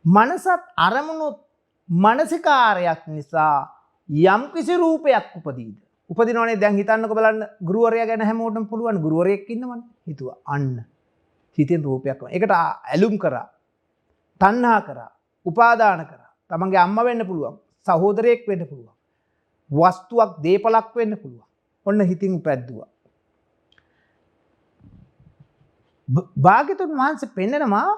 මනසත් අරමුණුත් මානසිකාරයක් නිසා යම් කිසි රූපයක් උපදීද. උපදිනවනේ දැන් හිතන්නකෝ බලන්න ගුරුවරයා ගැන හැමෝටම පුළුවන් ගුරුවරයෙක් ඉන්නවනේ. හිතුවා අන්න හිතෙන් රූපයක් වුණා. ඒකට ඇලුම් කරා. තණ්හා කරා. උපාදාන කරා. තමන්ගේ අම්මා වෙන්න පුළුවන්. සහෝදරයෙක් වෙන්න පුළුවන්. වස්තුවක් දීපලක් වෙන්න පුළුවන්. ඔන්න හිතින් උපැද්දුවා. භාග්‍යතුන් වහන්සේ පෙන්නනවා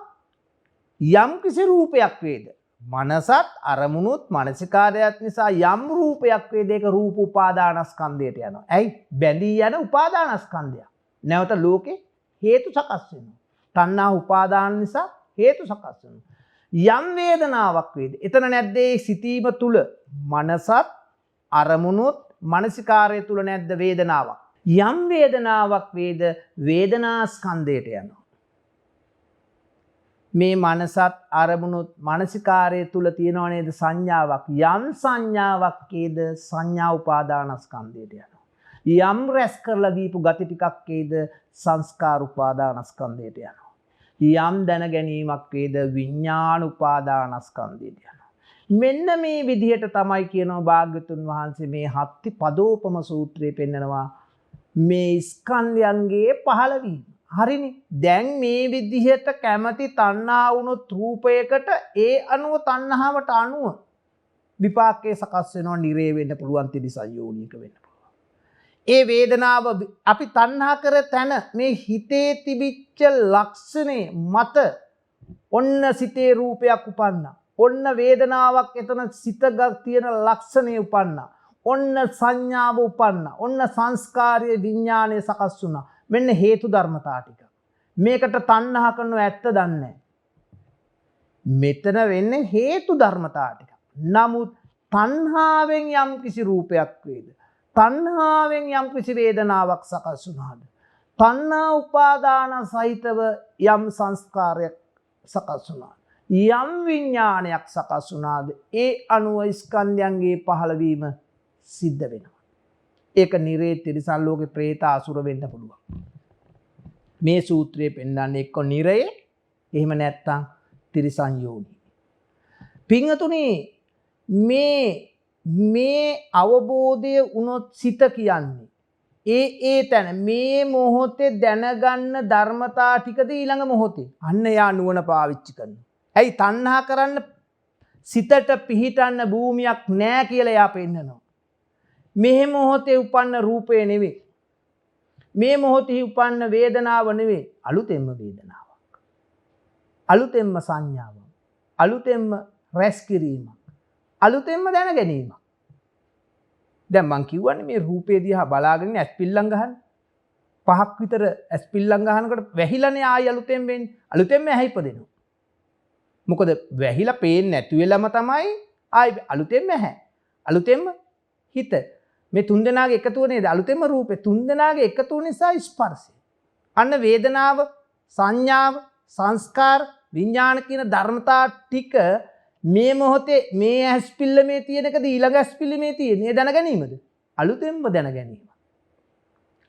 යම් කිසි රූපයක් වේද මනසත් අරමුණුත් මානසිකාරයත් නිසා යම් රූපයක් වේද ඒක රූප උපාදානස්කන්ධයට යනවා. ඇයි? බැඳී යන උපාදානස්කන්ධය. නැවත ලෝකේ හේතු සකස් වෙනවා. තණ්හා උපාදාන නිසා හේතු සකස් වෙනවා. යම් වේදනාවක් වේද එතන නැද්ද ඒ සිතීම තුල මනසත් අරමුණුත් මානසිකාරය තුල නැද්ද වේදනාවක්. යම් වේදනාවක් වේද වේදනාස්කන්ධයට යනවා. මේ මනසත් අරමුණුත් මානසිකාරය තුල තියෙනව නේද සංඥාවක්. යම් සංඥාවක්ේද සංඥා උපාදානස්කන්ධයට යනවා. යම් රැස් කරලා දීපු ගති ටිකක් වේද සංස්කාර උපාදානස්කන්ධයට යනවා. යම් දැන ගැනීමක් වේද විඥාන උපාදානස්කන්ධයට යනවා. මෙන්න මේ විදිහට තමයි කියනවා භාග්‍යතුන් වහන්සේ මේ හත්ති පදෝපම සූත්‍රයේ පෙන්නනවා මේ ස්කන්ධයන්ගේ පහළවීම. හරිනේ. දැන් මේ විදිහට කැමැති තණ්හා වුණොත් රූපයකට ඒ අනුව තණ්හාවට අනුව විපාකයේ සකස් වෙනවා. නිරේ වෙන්න පුළුවන්, තිරිසන් යෝනියක වෙන්න පුළුවන්. ඒ වේදනාව අපි තණ්හා කර තැන මේ හිතේ තිබිච්ච ලක්ෂණේ මත ඔන්න සිතේ රූපයක් උපන්නා. ඔන්න වේදනාවක් එතන සිතග තියෙන ලක්ෂණේ උපන්නා. ඔන්න සංඥාව උපන්නා. ඔන්න සංස්කාරයේ විඥානය සකස් වුණා. මෙන්න හේතු ධර්මතා ටික. මේකට තණ්හා කරනව ඇත්ත දන්නේ. මෙතන වෙන්නේ හේතු ධර්මතා ටික. නමුත් තණ්හාවෙන් යම් කිසි රූපයක් වේද? තණ්හාවෙන් යම් කිසි වේදනාවක් සකස් වුණාද? තණ්හා උපාදාන සහිතව යම් සංස්කාරයක් සකස් වුණාද? යම් විඥානයක් සකස් වුණාද? ඒ අනුව ස්කන්ධයන්ගේ පහළවීම සිද්ධ වෙනවා. ඒක නිරේ තිරිසන් ලෝකේ പ്രേත අසුර වෙන්න පුළුවන්. මේ සූත්‍රයේ පෙන්නන්නේ එක්ක නිරේ එහෙම නැත්නම් තිරිසන් යෝනි. පින්තුනි මේ අවබෝධය වුණොත් සිත කියන්නේ ඒ තැන මේ මොහොතේ දැනගන්න ධර්මතා ටිකද ඊළඟ මොහොතේ අන්න යා නුවණ පාවිච්චි කරනවා. ඇයි තණ්හා කරන්න සිතට පිහිටන්න භූමියක් නැහැ කියලා යා පෙන්නනවා. මේ මොහොතේ උපන්න රූපේ නෙවෙයි. මේ මොහොතේ උපන්න වේදනාව නෙවෙයි. අලුතෙන්ම වේදනාවක්. අලුතෙන්ම සංඥාවක්. අලුතෙන්ම රැස් කිරීමක්. අලුතෙන්ම දැන ගැනීමක්. දැන් මං කියවන්නේ මේ රූපේ දිහා බලාගෙන ඇස් පිල්ලම් ගහන්න. පහක් විතර ඇස් පිල්ලම් ගහනකොට වැහිලානේ ආයි අලුතෙන් වෙන්නේ. අලුතෙන්ම ඇහැ ඉපදෙනවා. මොකද වැහිලා පේන්නේ නැති වෙලම තමයි ආයි අලුතෙන්ම ඇහැ. අලුතෙන්ම හිත. මේ තුන්දෙනාගේ එකතුව නේද අලුතෙන්ම රූපේ. තුන්දෙනාගේ එකතුව නිසා ස්පර්ශය. අන්න වේදනාව, සංඥාව, සංස්කාර, විඥාන කියන ධර්මතා ටික මේ මොහොතේ මේ ඇස් පිල්ලමේ තියෙන එකද ඊළඟ ඇස් පිල්ලමේ තියෙන්නේ දැන ගැනීමද? අලුතෙන්ම දැන ගැනීම.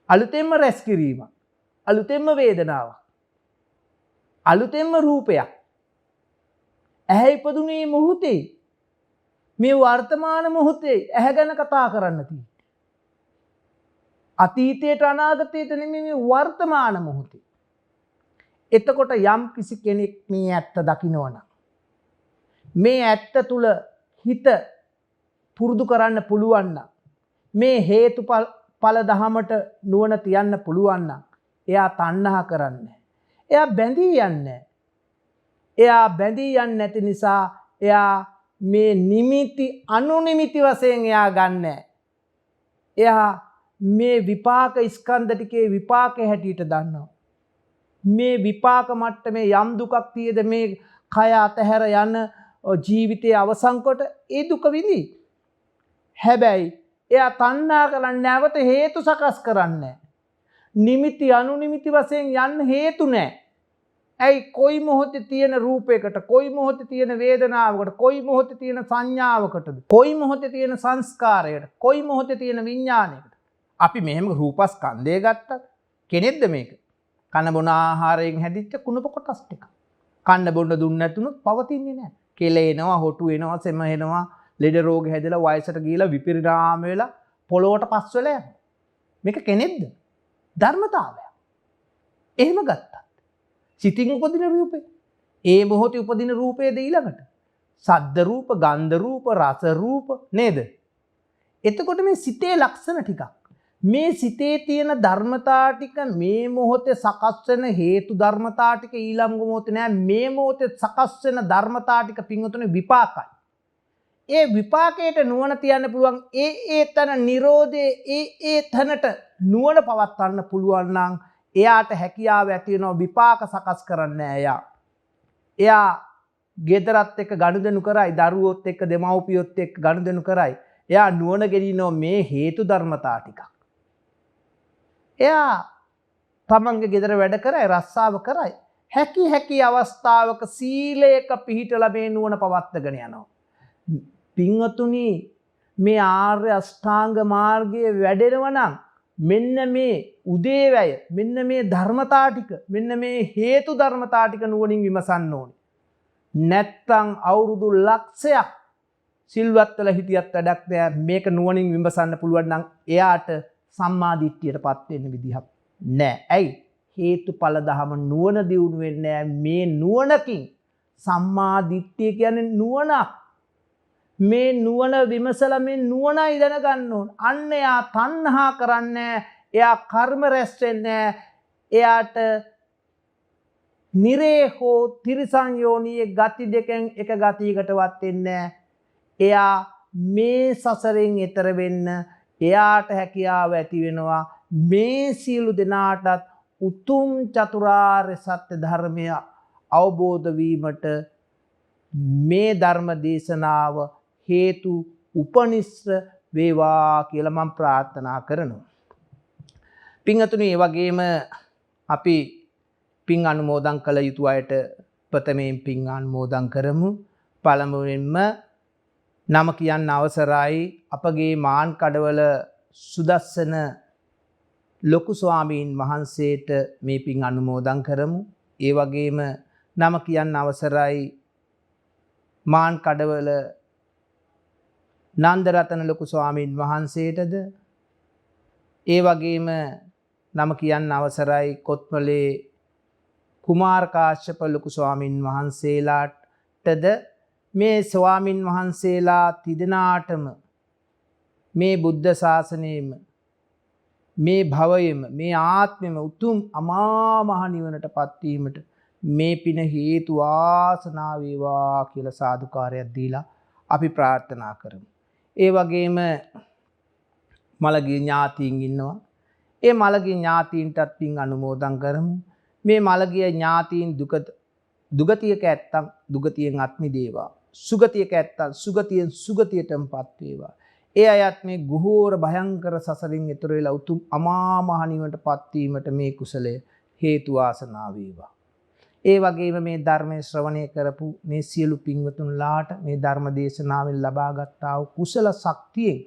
අලුතෙන්ම රැස් කිරීම. අලුතෙන්ම වේදනාවක්. අලුතෙන්ම රූපයක්. ඇහැ ඉපදුනේ මොහොතේ. මේ වර්තමාන මොහොතේ ඇහැ ගැන කතා කරන්න තියෙන්නේ. අතීතයට අනාගතයට නෙමෙයි මේ වර්තමාන මොහොතේ. එතකොට යම් කිසි කෙනෙක් මේ ඇත්ත දකින්නවනම් මේ ඇත්ත තුල හිත පුරුදු කරන්න පුළුවන් නම් මේ හේතුඵල දහමට නුවණ තියන්න පුළුවන් නම් එයා තණ්හා කරන්නේ. එයා බැඳී යන්නේ. එයා බැඳී යන්නේ නැති නිසා එයා මේ නිමිති අනුනිමිති වශයෙන් එයා ගන්න. එයා මේ විපාක ස්කන්ධ ටිකේ විපාක හැටියට දන්නවා. මේ විපාක මට්ටමේ යම් දුකක් තියෙද මේ කය අතහැර යන ජීවිතයේ අවසන් කොට ඒ දුක විඳි. හැබැයි එයා තණ්හා කරන්නේ නැවත හේතු සකස් කරන්නේ. නිමිති අනුනිමිති වශයෙන් යන්න හේතු නැහැ. ඇයි කොයි මොහොතේ තියෙන රූපයකට, කොයි මොහොතේ තියෙන වේදනාවකට, කොයි මොහොතේ තියෙන සංඥාවකටද, කොයි මොහොතේ තියෙන සංස්කාරයකට, කොයි මොහොතේ තියෙන විඥානයකට. අපි මෙහෙම රූපස්කන්ධය ගත්තා. කෙනෙක්ද මේක? කන බොන ආහාරයෙන් හැදිච්ච කුණප කොටස් ටික. කන්න බොන්න දුන්න නැතුනොත් පවතින්නේ නැහැ. කෙල එනවා, හොටු එනවා, සෙම එනවා, ලෙඩ රෝග හැදලා වයසට ගිහිලා විපරිණාම වෙලා පොළොවට පස් වෙලා යනවා. මේක කෙනෙක්ද? ධර්මතාවය. එහෙම ගත්තා. සිතින් උපදින රූපේ. ඒ මොහොතේ උපදින රූපේද ඊළඟට. සද්ද රූප, ගන්ධ රූප, රස රූප නේද? එතකොට මේ සිතේ ලක්ෂණ ටිකක්. මේ සිතේ තියෙන ධර්මතා ටික මේ මොහොතේ සකස් වෙන හේතු ධර්මතා ටික ඊළඟ මොහොතේ නෑ. මේ මොහොතේ සකස් වෙන ධර්මතා ටික පින්වතුනි විපාකයි. ඒ විපාකයට නුවණ තියන්න පුළුවන්. ඒ තන නිරෝධයේ ඒ තැනට නුවණ පවත්වන්න පුළුවන් නම් එයාට හැකියාව ඇති වෙනවා විපාක සකස් කරන්න එයා. එයා ගෙදරත් එක්ක ගනුදෙනු කරයි, දරුවොත් එක්ක, දෙමව්පියොත් එක්ක ගනුදෙනු කරයි. එයා නුවණ ගෙනිනවා මේ හේතු ධර්මතා ටික. එයා තමන්ගේ ගෙදර වැඩ කරයි, රස්සාව කරයි. හැකි අවස්ථාවක සීලයක පිහිටලා මේ නුවණ පවත්වාගෙන යනවා. පින්වතුනි මේ ආර්ය අෂ්ටාංග මාර්ගයේ වැඩෙනවා නම් මෙන්න මේ උදේවැය, මෙන්න මේ ධර්මතා ටික, මෙන්න මේ හේතු ධර්මතා ටික නුවණින් විමසන්න ඕනේ. නැත්තම් අවුරුදු ලක්ෂයක් සිල්වත් වෙලා හිටියත් වැඩක් නෑ. මේක නුවණින් විමසන්න පුළුවන් නම් එයාට සම්මා දිට්ඨියටපත් වෙන්න විදිහක් නෑ. ඇයි? හේතුඵල ධම නුවණ දියුණු වෙන්නේ නෑ. මේ නුවණකින් සම්මා දිට්ඨිය කියන්නේ නුවණක්. මේ නුවණ විමසලා මේ නුවණයි දැනගන්න ඕන. අන්න එයා තණ්හා කරන්නේ, එයා කර්ම රැස් වෙන්නේ, එයාට නිරේ හෝ තිරිසන් යෝනියේ ගති දෙකෙන් එක ගතියකටවත් වෙන්නේ. එයා මේ සසරෙන් එතර වෙන්න එයාට හැකියාව ඇති වෙනවා. මේ සියලු දෙනාටත් උතුම් චතුරාර්ය සත්‍ය ධර්මය අවබෝධ වීමට මේ ධර්ම දේශනාව හේතු උපනිශ්‍ර වේවා කියලා මම ප්‍රාර්ථනා කරනවා. පින්වතුනි, ඒ වගේම අපි පින් අනුමෝදන් කළ යුතු අයට ප්‍රථමයෙන් පින් අනුමෝදන් කරමු. පළමුවෙන්ම නම කියන්න අවසරයි අපගේ මාන් කඩවල සුදස්සන ලොකු ස්වාමීන් වහන්සේට මේ පින් අනුමෝදන් කරමු. ඒ වගේම නම කියන්න අවසරයි මාන් කඩවල නන්දරතන ලොකු ස්වාමීන් වහන්සේටද. ඒ වගේම නම කියන්න අවසරයි කොත්මලේ කුමාර කාශ්‍යප ලොකු ස්වාමීන් වහන්සේලාටද. මේ ස්වාමීන් වහන්සේලා තිදෙනාටම මේ බුද්ධ ශාසනයෙම, මේ භවයෙම, මේ ආත්මෙම උතුම් අමා මහ නිවනට පත්වීමට මේ පින හේතු වාසනා වේවා කියලා සාදුකාරයක් දීලා අපි ප්‍රාර්ථනා කරමු. ඒ වගේම මළගිය ඥාතීන් ඉන්නවා. ඒ මළගිය ඥාතීන්ටත් පින් අනුමෝදන් කරමු. මේ මළගිය ඥාතීන් දුගතියක ඇත්තම් දුගතියෙන් අත් මිදේවා. සුගතියක ඇත්තම් සුගතියෙන් සුගතියටමපත් වේවා. ඒ අයත් මේ ගුහෝර භයංකර සසරින් එතර වෙලා උතුම් අමා මහ නිවනටපත් වීමට මේ කුසලය හේතු වාසනා වේවා. ඒ වගේම මේ ධර්මයේ ශ්‍රවණය කරපු මේ සියලු පින්වතුන්ලාට මේ ධර්ම දේශනාවෙන් ලබාගත්තා වූ කුසල ශක්තියෙන්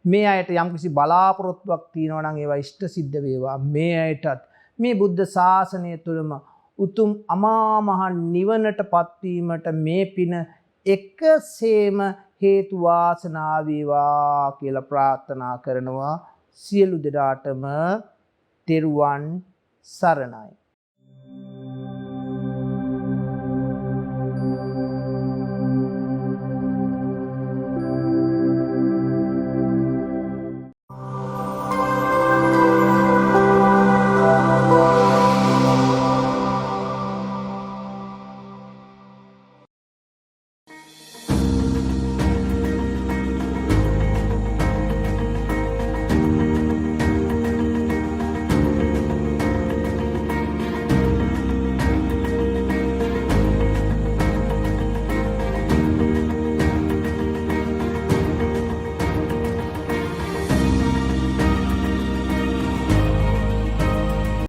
මේ අයට යම්කිසි බලාපොරොත්තුවක් තියෙනවා නම් ඒවා ඉෂ්ට සිද්ධ වේවා. මේ අයටත් මේ බුද්ධ ශාසනය තුළම උතුම් අමා මහ නිවනටපත් වීමට මේ පින එකසේම හේතු වාසනා වේවා කියලා ප්‍රාර්ථනා කරනවා. සියලු දෙනාටම තෙරුවන් සරණයි.